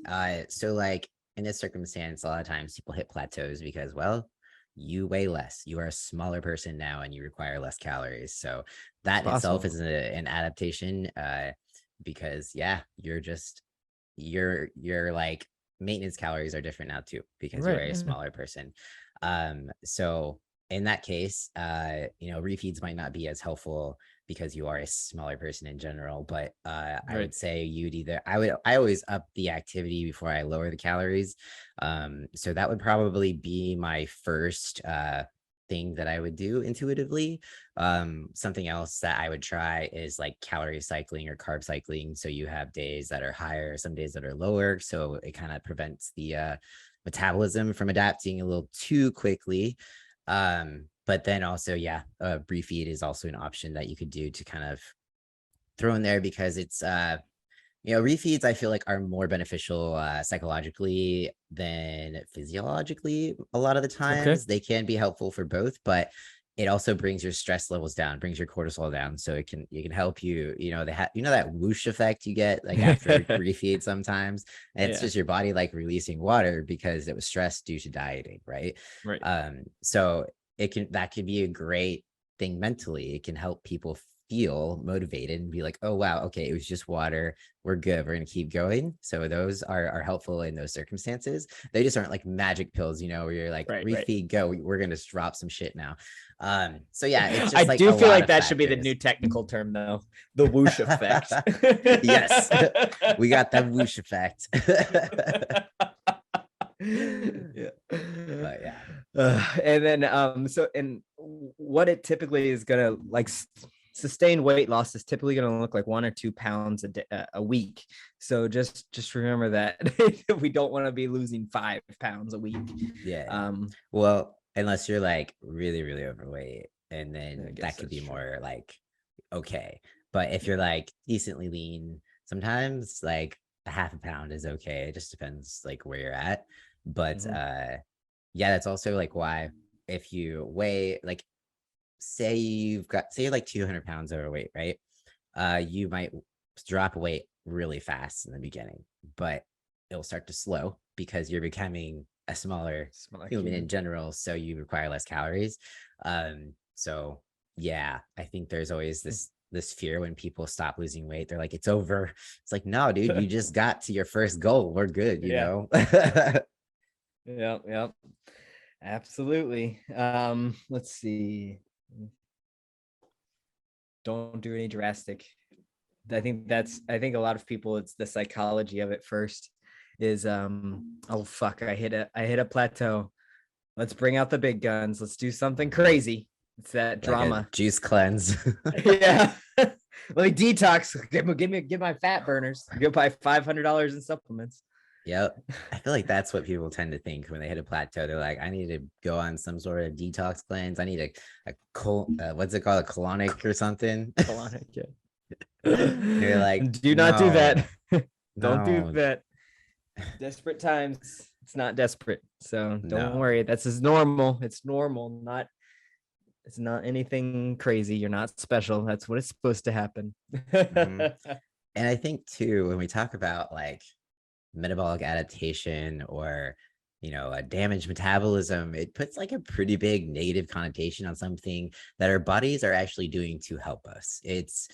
So like in this circumstance, a lot of times people hit plateaus because, well, you weigh less. You are a smaller person now, and you require less calories. So that itself is an adaptation. Because yeah, you're like maintenance calories are different now too because you're a smaller person. So in that case, refeeds might not be as helpful because you are a smaller person in general. But I would say I always up the activity before I lower the calories. So that would probably be my first thing that I would do intuitively. Something else that I would try is like calorie cycling or carb cycling. So you have days that are higher, some days that are lower. So it kind of prevents the metabolism from adapting a little too quickly. But then also, refeed is also an option that you could do to kind of throw in there because it's refeeds I feel like are more beneficial psychologically than physiologically. A lot of the times they can be helpful for both, but it also brings your stress levels down, brings your cortisol down. So it can help you, that whoosh effect you get like after refeed sometimes. And it's just your body like releasing water because it was stressed due to dieting, right? So that could be a great thing mentally. It can help people feel motivated and be like, oh wow, okay, it was just water, we're good, we're gonna keep going. So those are helpful in those circumstances. They just aren't like magic pills, where you're like refeed, go, we're gonna just drop some shit now. So yeah, it's just I do feel like that should be the new technical term though, the whoosh effect. Yes, we got that whoosh effect. But yeah. And then and what it typically is gonna like sustained weight loss is typically going to look like 1 or 2 pounds a week. So just remember that we don't want to be losing 5 pounds a week. Yeah. Well, unless you're like really, really overweight, and then that could be more like okay. But if you're like decently lean, sometimes like a half a pound is okay. It just depends like where you're at. But that's also like why if you weigh like say you're like 200 pounds overweight, right? You might drop weight really fast in the beginning, but it'll start to slow because you're becoming a smaller human in general. So you require less calories. So yeah, I think there's always this fear when people stop losing weight. They're like, it's over. It's like, no, dude, you just got to your first goal. We're good, you know? Yep. Absolutely. Let's see. Don't do any drastic. I think a lot of people, it's the psychology of it first is oh fuck, I hit a plateau. Let's bring out the big guns. Let's do something crazy. It's that drama. Like juice cleanse. Yeah. Like detox. Give my fat burners. Go buy $500 in supplements. Yep. I feel like that's what people tend to think when they hit a plateau. They're like, I need to go on some sort of detox cleanse. I need what's it called? A colonic or something? Colonic, yeah. You're like, do not do that. Don't do No. that. Desperate times. It's not desperate. So don't worry. That's as normal. It's normal. Not It's not anything crazy. You're not special. That's what it's supposed to happen. Mhm. And I think too, when we talk about like metabolic adaptation or a damaged metabolism, it puts like a pretty big negative connotation on something that our bodies are actually doing to help us. It's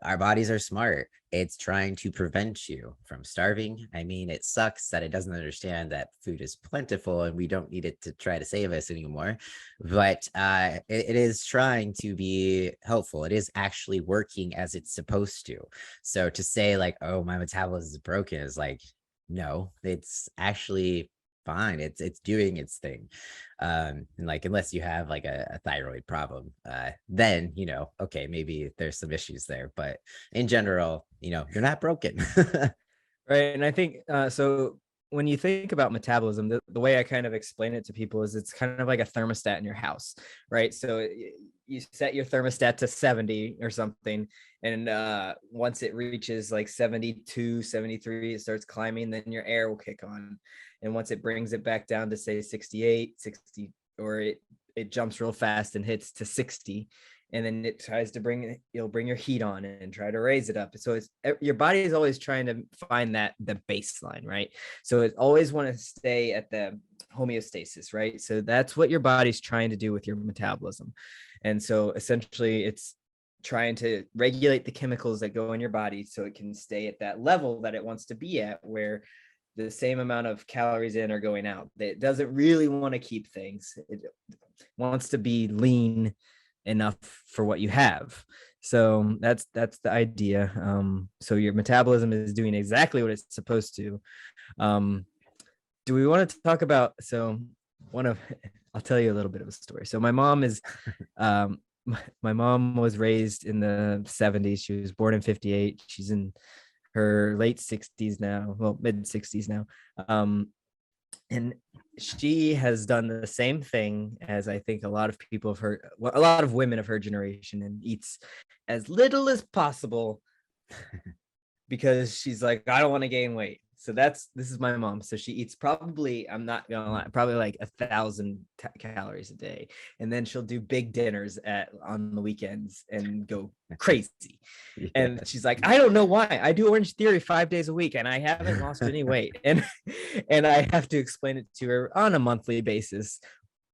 our bodies are smart. It's trying to prevent you from starving. I mean, it sucks that it doesn't understand that food is plentiful and we don't need it to try to save us anymore, but it is trying to be helpful. It is actually working as it's supposed to. So to say like, oh, my metabolism is broken is like, no, it's actually fine. It's doing its thing. And like unless you have like a thyroid problem, then okay, maybe there's some issues there. But in general, you're not broken. Right. And I think so when you think about metabolism, the way I kind of explain it to people is it's kind of like a thermostat in your house, right? So you set your thermostat to 70 or something. And once it reaches like 72, 73, it starts climbing, then your air will kick on. And once it brings it back down to say 68, 60, or it jumps real fast and hits to 60, and then it tries to you'll bring your heat on and try to raise it up. So it's your body is always trying to find the baseline, right? So it always want to stay at the homeostasis, right? So that's what your body's trying to do with your metabolism. And so essentially it's trying to regulate the chemicals that go in your body so it can stay at that level that it wants to be at, where the same amount of calories in are going out. It doesn't really want to keep things. It wants to be lean enough for what you have. So that's the idea. So your metabolism is doing exactly what it's supposed to. Do we want to talk about, so I'll tell you a little bit of a story. So my mom is my mom was raised in the 70s. She was born in 58. She's in her late 60s now, well, mid 60s now. And she has done the same thing as I think a lot of people have heard, well, a lot of women of her generation, and eats as little as possible because she's like, I don't want to gain weight. So this is my mom. So she eats probably, I'm not gonna lie, probably like 1,000 calories a day, and then she'll do big dinners on the weekends and go crazy. Yeah. And she's like, I don't know why. I do Orange Theory 5 days a week and I haven't lost any weight. And I have to explain it to her on a monthly basis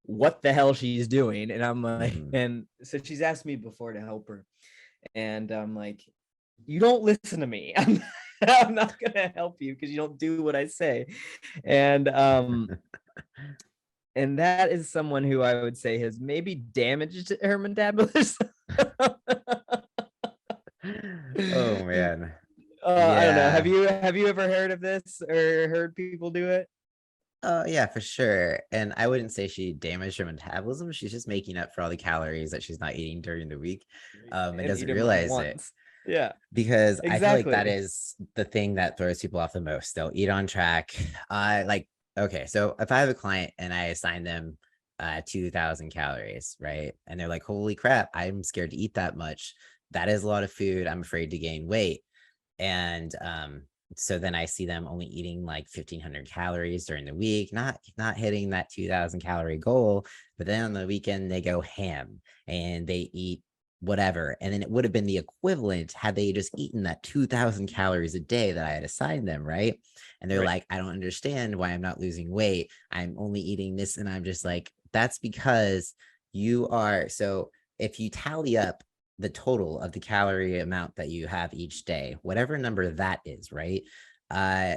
what the hell she's doing. And I'm like, and so she's asked me before to help her. And I'm like, you don't listen to me. I'm not gonna help you because you don't do what I say. And that is someone who I would say has maybe damaged her metabolism. Oh man. I don't know. Have Yeah. you ever heard of this or heard people do it? Oh yeah, for sure. And I wouldn't say she damaged her metabolism. She's just making up for all the calories that she's not eating during the week, and And doesn't eat them realize it. once. Yeah, Because I feel like that exactly. is the thing that throws people off the most. They'll eat on track. Like, okay, so if I have a client and I assign them 2,000 calories, right? And they're like, holy crap, I'm scared to eat that much. That is a lot of food. I'm afraid to gain weight. And so then I see them only eating like 1,500 calories during the week, not hitting that 2,000 calorie goal. But then on the weekend they go ham and they eat whatever, and then it would have been the equivalent had they just eaten that 2,000 calories a day that I had assigned them, right? And they're Right. like, I don't understand why I'm not losing weight. I'm only eating this, and I'm just like, that's because you are. So if you tally up the total of the calorie amount that you have each day, whatever number that is, right? Uh,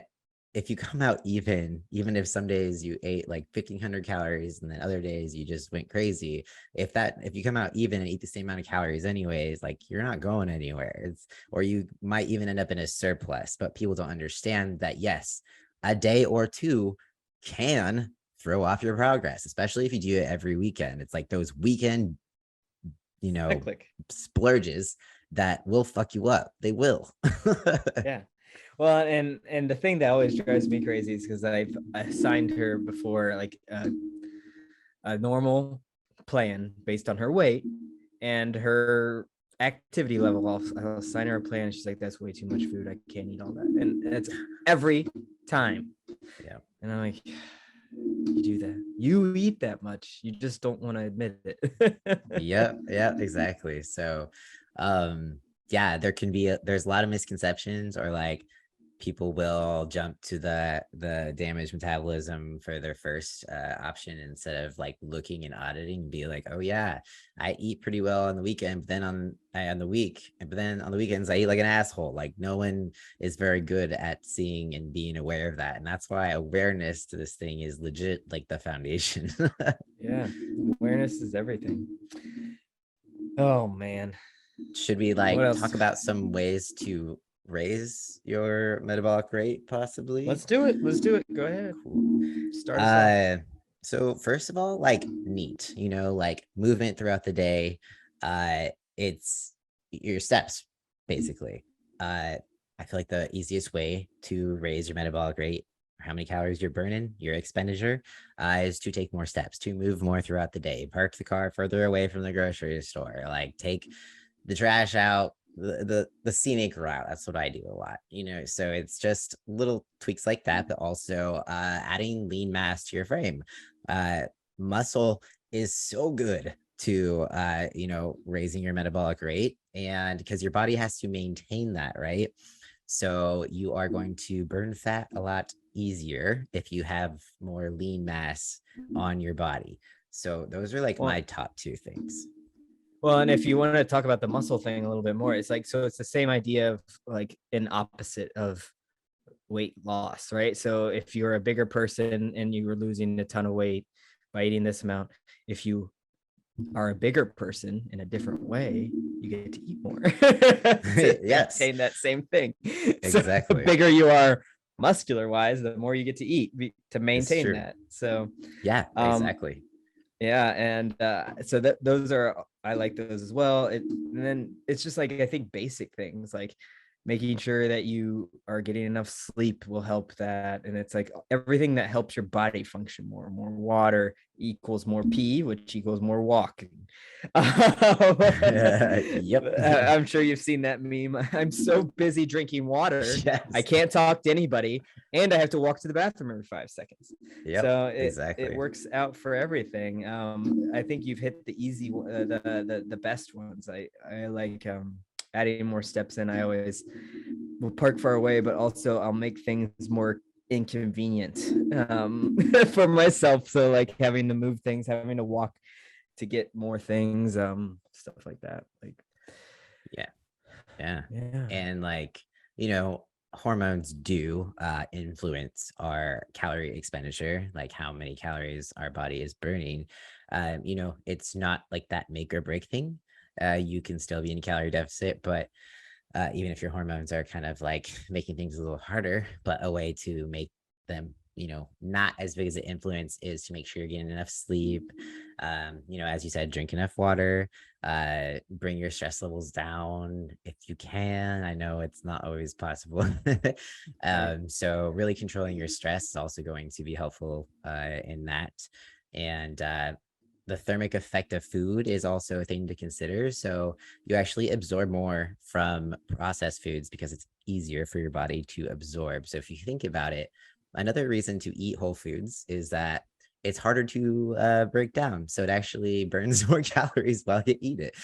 if you come out even if some days you ate like 1,500 calories and then other days you just went crazy, if you come out even and eat the same amount of calories anyways, like you're not going anywhere. Or you might even end up in a surplus. But people don't understand that yes, a day or two can throw off your progress, especially if you do it every weekend. It's like those weekend Cyclic. splurges that will fuck you up. They will. Yeah. Well, and the thing that always drives me crazy is because I've assigned her before like a normal plan based on her weight and her activity level. I'll assign her a plan and she's like, that's way too much food. I can't eat all that. And it's every time. Yeah. And I'm like, You do that. You eat that much. You just don't want to admit it. Yeah, exactly. So yeah, there's a lot of misconceptions, or like people will jump to the damaged metabolism for their first option instead of like looking and auditing and be like, oh yeah, I eat pretty well on the weekend, but then on the week, but then on the weekends I eat like an asshole. Like no one is very good at seeing and being aware of that, and that's why awareness to this thing is legit like the foundation. Yeah, awareness is everything. Oh man, Should we what like else? talk about some ways to raise your metabolic rate possibly? Let's do it. Let's do it. Go ahead. Cool. Start us off. uh so first of all, like neat, like movement throughout the day. It's your steps basically. I feel like the easiest way to raise your metabolic rate, or how many calories you're burning, your expenditure, is to take more steps, to move more throughout the day, park the car further away from the grocery store, like take the trash out, the scenic route. That's what I do a lot, so it's just little tweaks like that, but also adding lean mass to your frame. Muscle is so good to raising your metabolic rate, and because your body has to maintain that, right? So you are going to burn fat a lot easier if you have more lean mass on your body. So those are like Well, my top two things. well, and if you want to talk about the muscle thing a little bit more, it's like, so it's the same idea of like an opposite of weight loss, right? So if you're a bigger person and you were losing a ton of weight by eating this amount, if you are a bigger person in a different way, you get to eat more to Yes, maintain that same thing. So the exactly. bigger you are muscular wise, the more you get to eat to maintain that. So Yeah, exactly. yeah, and so that those are, I like those as well. And then it's just like, I think basic things like making sure that you are getting enough sleep will help that. And it's like everything that helps your body function more. More water equals more pee, which equals more walking. Yep. I'm sure you've seen that meme. I'm so busy drinking water, Yes. I can't talk to anybody, and I have to walk to the bathroom every 5 seconds. Yep, So exactly. it works out for everything. I think you've hit the easy, the best ones. I like adding more steps in. I always will park far away, but also I'll make things more inconvenient for myself. So like having to move things, having to walk to get more things, stuff like that. Like yeah. yeah. And like, hormones do influence our calorie expenditure, like how many calories our body is burning. It's not like that make or break thing. You can still be in a calorie deficit, but even if your hormones are kind of like making things a little harder, but a way to make them, not as big as an influence is to make sure you're getting enough sleep. As you said, drink enough water, bring your stress levels down if you can. I know it's not always possible. So really controlling your stress is also going to be helpful in that. And the thermic effect of food is also a thing to consider. So you actually absorb more from processed foods because it's easier for your body to absorb. So if you think about it, another reason to eat whole foods is that it's harder to break down. So it actually burns more calories while you eat it.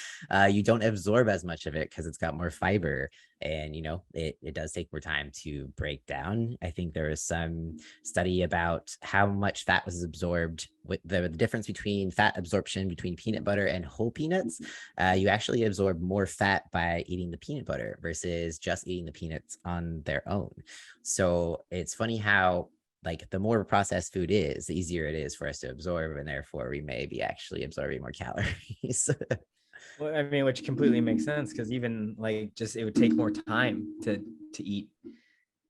You don't absorb as much of it because it's got more fiber, and it does take more time to break down. I think there was some study about how much fat was absorbed, with the difference between fat absorption between peanut butter and whole peanuts. You actually absorb more fat by eating the peanut butter versus just eating the peanuts on their own. So it's funny how like the more processed food is, the easier it is for us to absorb, and therefore we may be actually absorbing more calories. Well, I mean, which completely makes sense, because even like just it would take more time to eat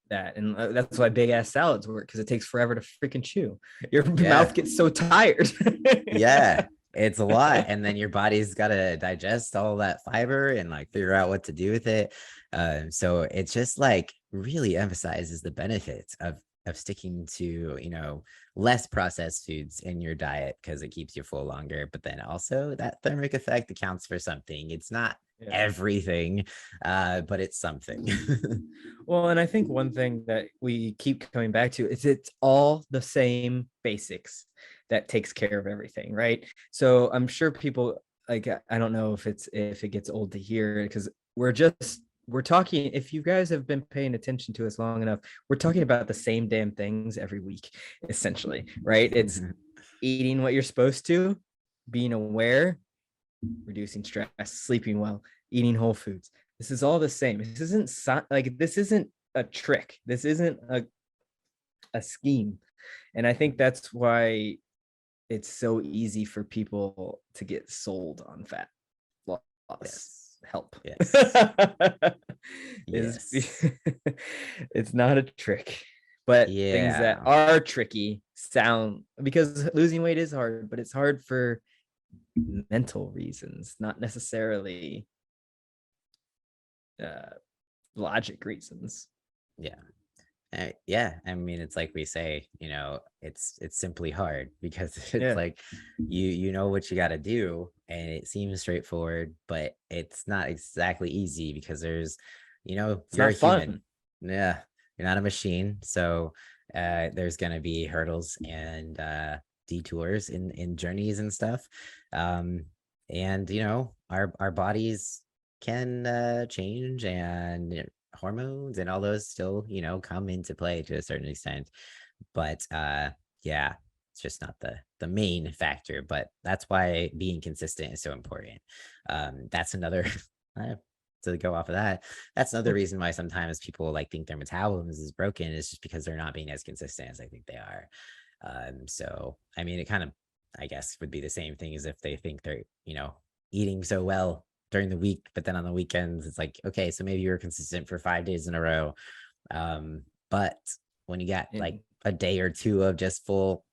that, and that's why big ass salads work, because it takes forever to freaking chew. Your Yeah, mouth gets so tired. yeah, it's a lot, and then your body's got to digest all that fiber and like figure out what to do with it. So it's just like really emphasizes the benefits of of sticking to, less processed foods in your diet because it keeps you full longer. But then also that thermic effect accounts for something. It's not Yeah. everything, but it's something. Well, and I think one thing that we keep coming back to is it's all the same basics that takes care of everything, right? So I'm sure people, like, I don't know if it gets old to hear, because we're talking, if you guys have been paying attention to us long enough, we're talking about the same damn things every week, essentially, right? It's eating what you're supposed to, being aware, reducing stress, sleeping well, eating whole foods. This is all the same. This isn't a trick. This isn't a scheme. And I think that's why it's so easy for people to get sold on fat loss Yes. help. Yes. Is Yes. it's not a trick, but things that Yeah. are tricky sound, because losing weight is hard, but it's hard for mental reasons, not necessarily logic reasons. Yeah. Yeah, I mean, it's like we say, it's simply hard because it's Yeah, like you know what you got to do, and it seems straightforward, but it's not exactly easy because it's you're a not human. fun. Yeah, you're not a machine, so there's gonna be hurdles and detours in journeys and stuff, and our bodies can change, and hormones and all those still come into play to a certain extent, but yeah, it's just not the main factor. But that's why being consistent is so important. That's another uh, to go off of that, that's another reason why sometimes people like think their metabolism is broken, is just because they're not being as consistent as I think they are. So I mean, it kind of, I guess, would be the same thing as if they think they're eating so well during the week, but then on the weekends it's like, okay, so maybe you're consistent for 5 days in a row, but when you got like And a day or two of just full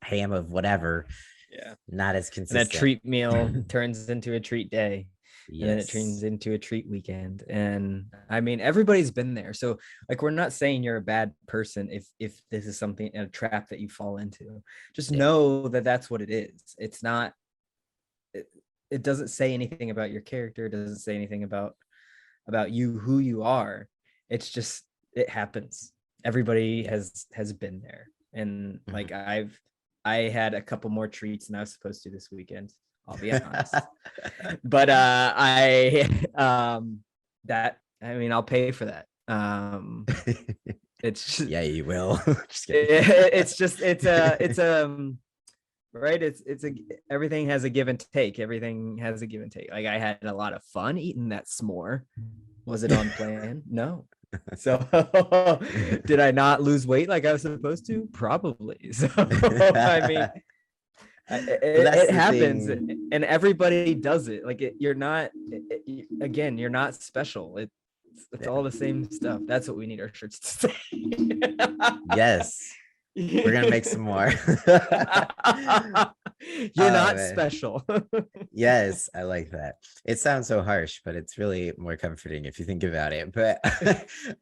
ham of whatever, yeah, not as and that consistent. treat meal turns into a treat day, and then it turns Yes. into a treat weekend. And I mean, everybody's been there. So like, we're not saying you're a bad person if this is something, a trap that you fall into. Just Yeah. know that that's what it is. It's not, it, it doesn't say anything about your character. It doesn't say anything about you, who you are. It's just, it happens. Everybody Yeah. has been there. And Mhm. like, I had a couple more treats than I was supposed to this weekend, I'll be honest. But I that, I mean, I'll pay for that. It's just, Yeah, you will. Just kidding. it's just, it's right, it's a, everything has a give and take. Everything has a give and take. Like, I had a lot of fun eating that s'more. Was it on plan? No. So did I not lose weight like I was supposed to? Probably. So I mean, But that's it the happens, thing. and everybody does it. Like, you're not, again, you're not special. It's Yeah. all the same stuff. That's what we need our shirts to say. Yes. We're gonna make some more. You're not Man. special. Yes, I like that. It sounds so harsh, but it's really more comforting if you think about it. But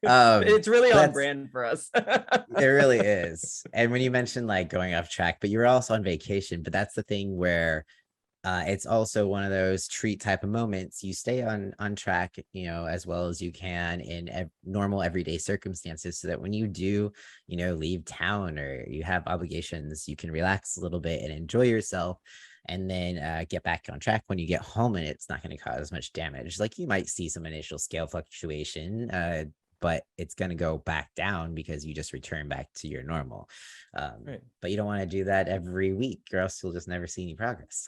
It's really on that's brand for us. it really is. And when you mentioned like going off track, but you were also on vacation, but that's the thing where it's also one of those treat type of moments. You stay on track, as well as you can in normal everyday circumstances, so that when you do, leave town or you have obligations, you can relax a little bit and enjoy yourself, and then get back on track when you get home, and it's not going to cause much damage. Like, you might see some initial scale fluctuation, but it's going to go back down because you just return back to your normal. Right. But you don't want to do that every week, or else you'll just never see any progress.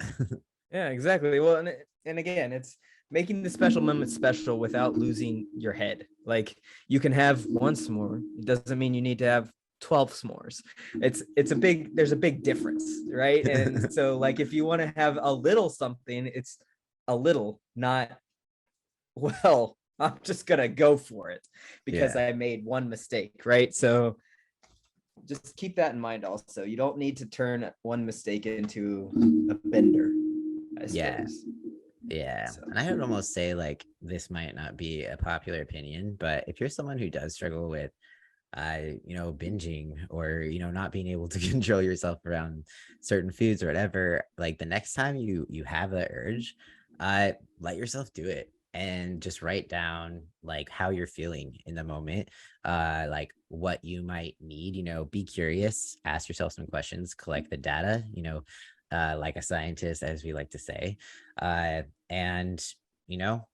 Yeah, exactly. Well, and again, it's making the special moment special without losing your head. Like, you can have one s'more. It doesn't mean you need to have 12 s'mores. There's a big difference, right? And so, like, if you want to have a little something, it's a little, not, well, I'm just gonna go for it because Yeah. I made one mistake, right? So just keep that in mind also. You don't need to turn one mistake into a bender, I Yeah. suppose. Yeah. So And I would almost say, like, this might not be a popular opinion, but if you're someone who does struggle with binging, or not being able to control yourself around certain foods or whatever, like the next time you have that urge, let yourself do it and just write down like how you're feeling in the moment, like what you might need. Be curious, ask yourself some questions, collect the data, like a scientist, as we like to say, and you know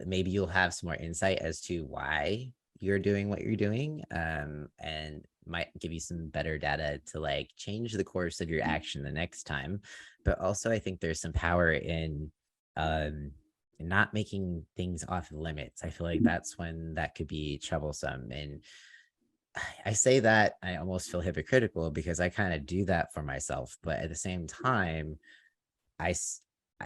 maybe you'll have some more insight as to why you're doing what you're doing, and might give you some better data to like change the course of your action the next time. But also, I think there's some power in um not making things off limits. I feel like that's when that could be troublesome. And I say that I almost feel hypocritical because I kind of do that for myself, but at the same time, I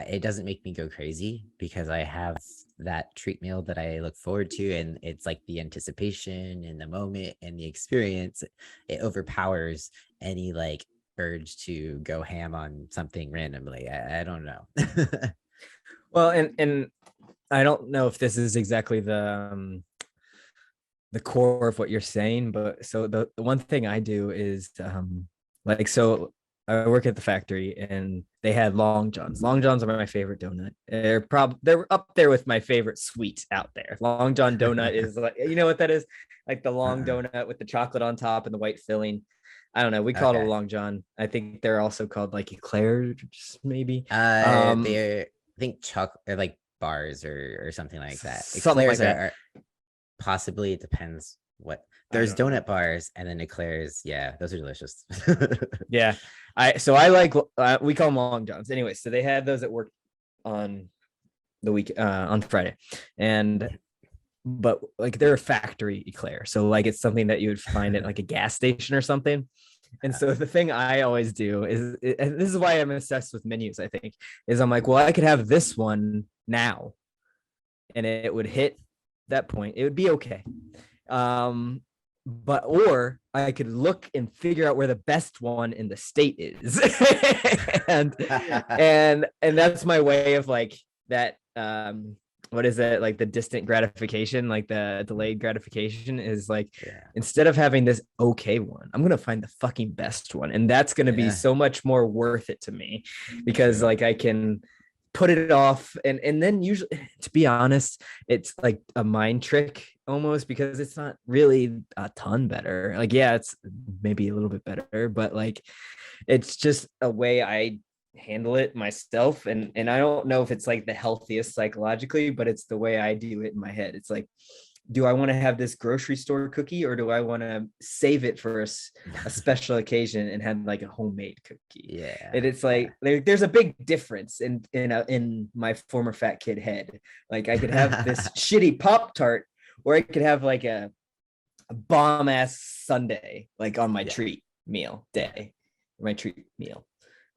it doesn't make me go crazy because I have that treat meal that I look forward to, and it's like the anticipation and the moment and the experience. It overpowers any like urge to go ham on something randomly. I don't know. Well, and I don't know if this is exactly the core of what you're saying, but so the one thing I do is like, so I work at the factory and they had Long Johns. Long Johns are my favorite donut. They're up there with my favorite sweet out there. Long John donut is like, you know what that is? Like the long donut with the chocolate on top and the white filling. I don't know. We call it a Okay. Long John. I think they're also called like eclairs, maybe. They're, I think chocolate or like bars or something like that. Something like Eclairs that. are possibly, it depends what. I There's don't know. donut bars and then eclairs. Yeah, those are delicious. Yeah, I like we call them Long Johns. Anyway, so they had those at work on the week on Friday, and but like they're a factory eclair, so like it's something that you would find at like a gas station or something. And so the thing I always do is, and this is why I'm obsessed with menus, I think, is I'm like, well, I could have this one now, and it would hit that point. It would be okay. Um, but or I could look and figure out where the best one in the state is. and and that's my way of like that what is it, like the distant gratification, like the delayed gratification is like, Yeah. instead of having this okay one, I'm gonna find the fucking best one, and that's gonna be Yeah. so much more worth it to me because True. like I can put it off, and then usually, to be honest, it's like a mind trick almost, because it's not really a ton better. Like, yeah, it's maybe a little bit better, but like it's just a way I handle it myself, and I don't know if it's like the healthiest psychologically, but it's the way I do it in my head. It's like, do I want to have this grocery store cookie, or do I want to save it for a special occasion and have like a homemade cookie? Yeah. And it's Yeah. like there's a big difference in my former fat kid head. Like I could have this shitty Pop Tart, or I could have like a bomb ass sundae, like on my Yeah. treat meal Yeah. day, my treat meal.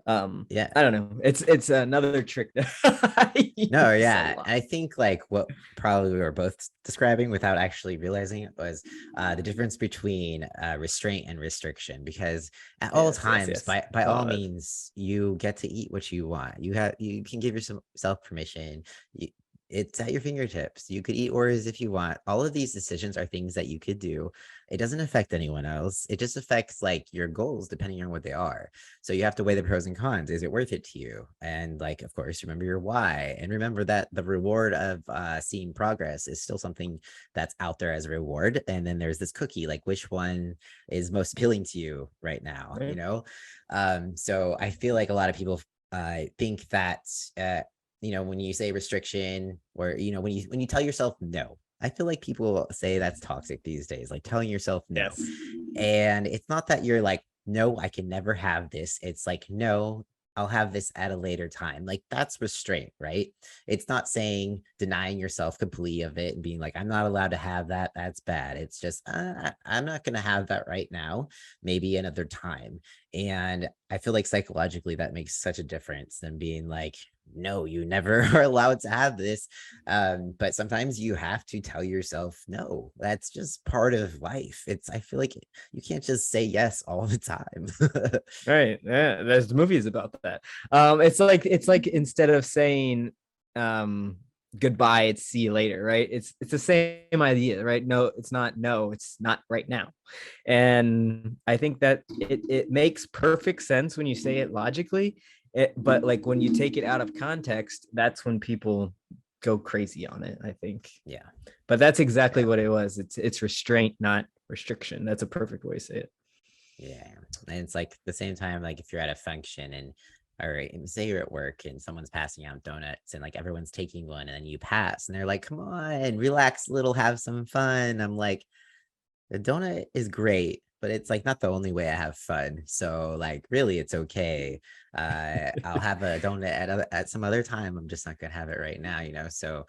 Yeah. I don't know. It's another trick that I No, use a yeah. lot. I think like what probably we were both describing without actually realizing it was the difference between restraint and restriction. Because at all Yes, yes, times, yes. by all Oh, means, you get to eat what you want. You can give yourself permission. It's at your fingertips. You could eat Oreos if you want. All of these decisions are things that you could do. It doesn't affect anyone else. It just affects like your goals depending on what they are. So you have to weigh the pros and cons. Is it worth it to you? And like, of course, remember your why, and remember that the reward of seeing progress is still something that's out there as a reward. And then there's this cookie, like which one is most appealing to you right now, right. So I feel like a lot of people think that when you say restriction, or when you tell yourself no, I feel like people say that's toxic these days, like telling yourself no. Yes. And it's not that you're like, no, I can never have this. It's like, no, I'll have this at a later time. Like that's restraint, right? It's not saying denying yourself completely of it and being like, I'm not allowed to have that. That's bad. It's just, I'm not going to have that right now, maybe another time. And I feel like psychologically that makes such a difference than being like, no, you never are allowed to have this. But sometimes you have to tell yourself no. That's just part of life. I feel like you can't just say yes all the time. Right. Yeah. There's movies about that. It's like instead of saying, um, goodbye, it's see you later, right? It's the same idea, right? No, it's not right now. And I think that it makes perfect sense when you say it logically. But like when you take it out of context, that's when people go crazy on it, I think. Yeah. But that's exactly what it was. It's restraint, not restriction. That's a perfect way to say it. Yeah. And it's like the same time, like if you're at a function and all right, and say you're at work and someone's passing out donuts and like everyone's taking one and then you pass and they're like, come on, relax a little, have some fun. I'm like, the donut is great, but it's like not the only way I have fun. So like really it's okay. I'll have a donut at some other time. I'm just not gonna have it right now, you know. So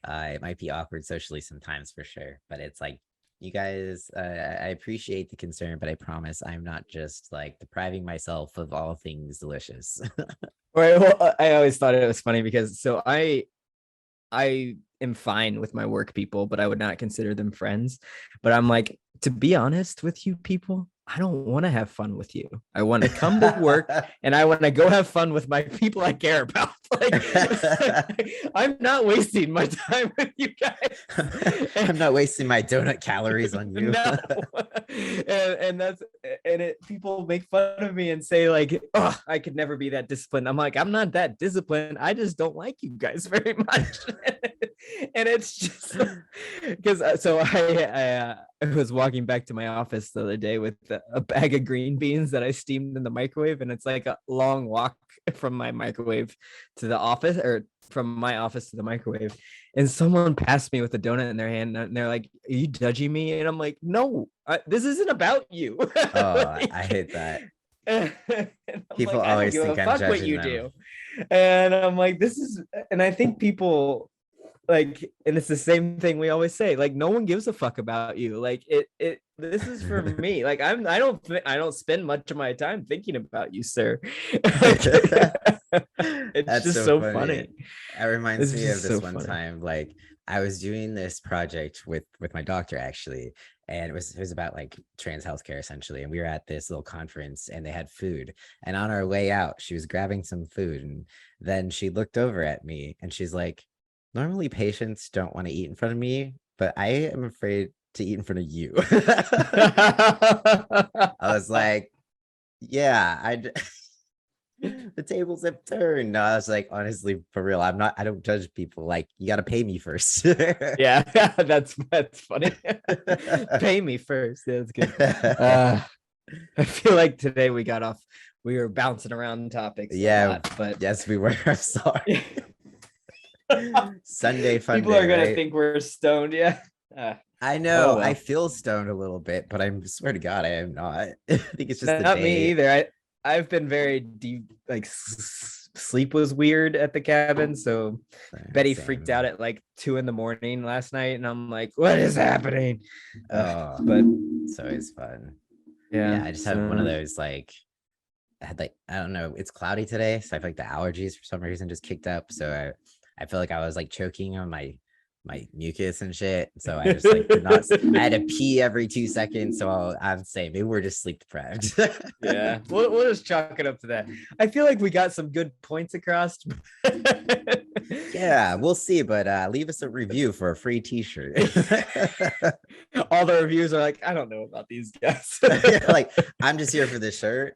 it might be awkward socially sometimes for sure. But it's like you guys, I appreciate the concern, but I promise I'm not just like depriving myself of all things delicious. Right. Well, I always thought it was funny because so I am fine with my work people, but I would not consider them friends. But I'm like, to be honest with you people, I don't want to have fun with you. I want to come to work and I want to go have fun with my people I care about. Like, I'm not wasting my time with you guys. I'm not wasting my donut calories on you. No. People make fun of me and say like, oh, I could never be that disciplined. I'm like, I'm not that disciplined. I just don't like you guys very much. And it's just because so I was walking back to my office the other day with a bag of green beans that I steamed in the microwave, and it's like a long walk from my microwave to the office, or from my office to the microwave, and someone passed me with a donut in their hand and they're like, are you judging me? And I'm like, no, this isn't about you. Oh, Like, I hate that. People like, always think I'm judging what you them. Do. And I'm like, this is, and I think people like, and it's the same thing we always say, like, no one gives a fuck about you. Like this is for me. Like I don't spend much of my time thinking about you, sir. It's That's just so funny. It reminds me of this one time, like I was doing this project with my doctor actually, and it was about like trans healthcare essentially, and we were at this little conference and they had food, and on our way out she was grabbing some food, and then she looked over at me and she's like, normally patients don't want to eat in front of me, but I am afraid to eat in front of you. I was like, yeah, the tables have turned. No, I was like, honestly, for real, I don't judge people. Like, you got to pay me first. Yeah, that's funny. Pay me first. Yeah, that's good. I feel like today we were bouncing around topics. Yeah, but yes, we were. I'm sorry. Sunday fun people day, are gonna right? think we're stoned. Yeah, I know. Oh, well. I feel stoned a little bit, but I swear to God, I am not. I think it's just not me either. I've been very deep. Like sleep was weird at the cabin, so Betty freaked out at like 2 a.m. last night, and I'm like, "What is happening?" But it's always fun. Yeah, I just had one of those like. I had like, I don't know. It's cloudy today, so I feel like the allergies for some reason just kicked up. So I feel like I was like choking on my mucus and shit. So I just like I had to pee every 2 seconds. So I'm saying maybe we're just sleep deprived. Yeah, we'll just chalk it up to that. I feel like we got some good points across. Yeah, we'll see. But leave us a review for a free t-shirt. All the reviews are like, I don't know about these guys. Like, I'm just here for the shirt.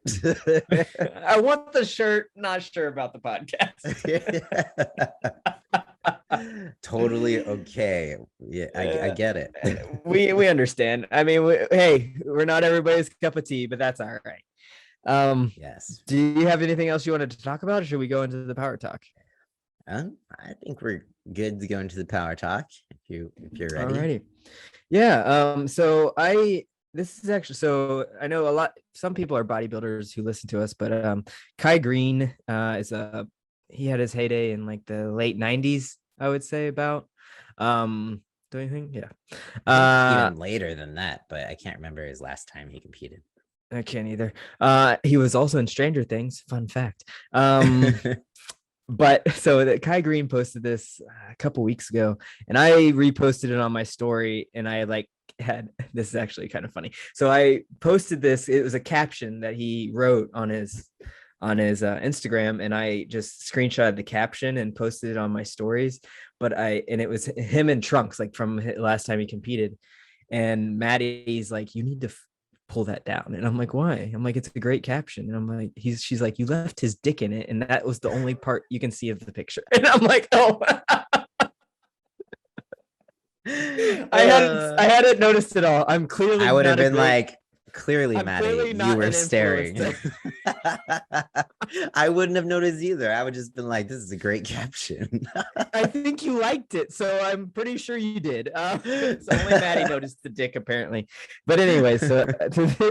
I want the shirt, not sure about the podcast. Totally okay. Yeah, I get it. We understand. I mean, we're not everybody's cup of tea, but that's all right. Yes. Do you have anything else you wanted to talk about, or should we go into the power talk? I think we're good to go into the power talk if you're ready. Alrighty. Yeah. So this is actually, so I know some people are bodybuilders who listen to us, but Kai Green he had his heyday in like the late 90s, I would say about. Do anything? Yeah. Even later than that, but I can't remember his last time he competed. I can't either. He was also in Stranger Things. Fun fact. But so that Kai Green posted this a couple weeks ago, and I reposted it on my story, and I like this is actually kind of funny. So I posted this. It was a caption that he wrote on his on his Instagram, and I just screenshotted the caption and posted it on my stories. And it was him in trunks, like from last time he competed. And Maddie's like, you need to pull that down. And I'm like, why? I'm like, it's a great caption. And I'm like, she's like, you left his dick in it. And that was the only part you can see of the picture. And I'm like, oh, I hadn't noticed it all. I'm clearly I would have not been like, clearly, I'm Maddie, clearly you not were an staring. influencer. I wouldn't have noticed either. I would just been like, this is a great caption. I think you liked it, so I'm pretty sure you did. So only Maddie noticed the dick, apparently. But anyway, so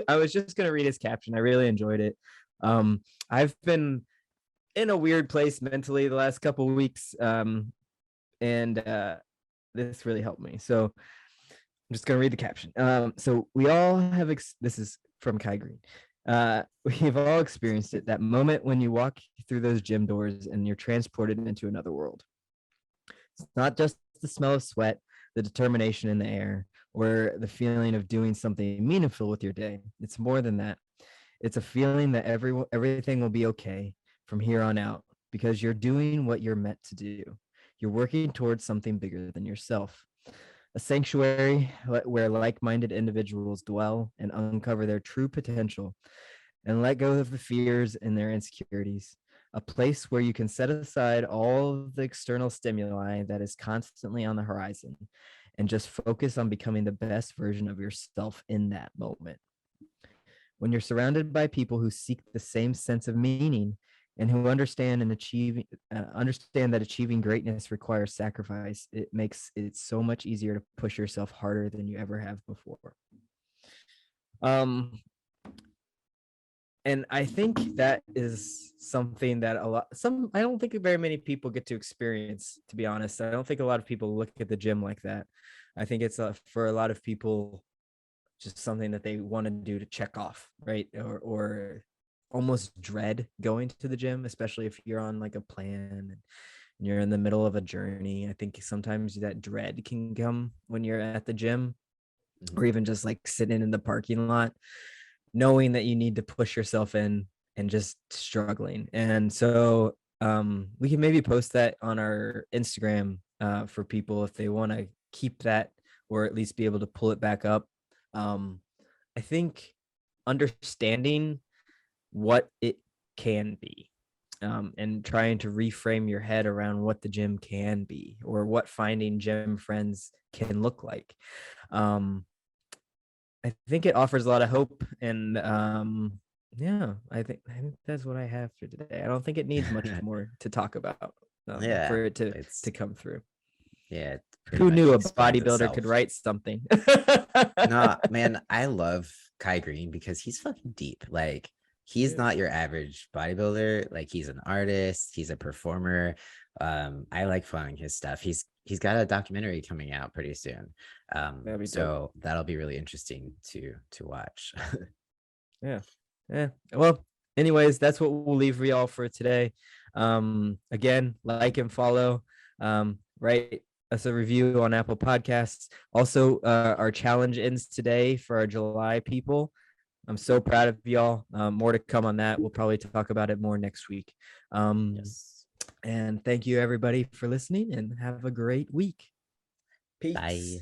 I was just gonna read his caption. I really enjoyed it. I've been in a weird place mentally the last couple of weeks, and this really helped me. So I'm just gonna read the caption. So we all have this is from Kai Green. We've all experienced it, that moment when you walk through those gym doors and you're transported into another world. It's not just the smell of sweat, the determination in the air, or the feeling of doing something meaningful with your day. It's more than that. It's a feeling that everything will be okay from here on out because you're doing what you're meant to do. You're working towards something bigger than yourself. A sanctuary where like-minded individuals dwell and uncover their true potential and let go of the fears and their insecurities. A place where you can set aside all of the external stimuli that is constantly on the horizon and just focus on becoming the best version of yourself in that moment. When you're surrounded by people who seek the same sense of meaning and who understand that achieving greatness requires sacrifice, it makes it so much easier to push yourself harder than you ever have before. And I think that is something that I don't think very many people get to experience, to be honest. I don't think a lot of people look at the gym like that. I think it's for a lot of people just something that they want to do to check off, right? Or almost dread going to the gym, especially if you're on like a plan and you're in the middle of a journey. I think sometimes that dread can come when you're at the gym, or even just like sitting in the parking lot, knowing that you need to push yourself in and just struggling. And so we can maybe post that on our Instagram for people if they want to keep that, or at least be able to pull it back up. I think understanding what it can be, and trying to reframe your head around what the gym can be, or what finding gym friends can look like. I think it offers a lot of hope, and yeah, I think that's what I have for today. I don't think it needs much more to talk about for it to come through. Yeah. Who knew a bodybuilder could write something? No, man, I love Kai Green because he's fucking deep. Like, he's not your average bodybuilder. Like, he's an artist, he's a performer. I like following his stuff. He's got a documentary coming out pretty soon. So that'll be really interesting to watch. Yeah. Well, anyways, that's what we'll leave for y'all for today. Again, like and follow. Write us a review on Apple Podcasts. Also, our challenge ends today for our July people. I'm so proud of y'all. More to come on that. We'll probably talk about it more next week. Yes. And thank you everybody for listening, and have a great week. Peace. Bye.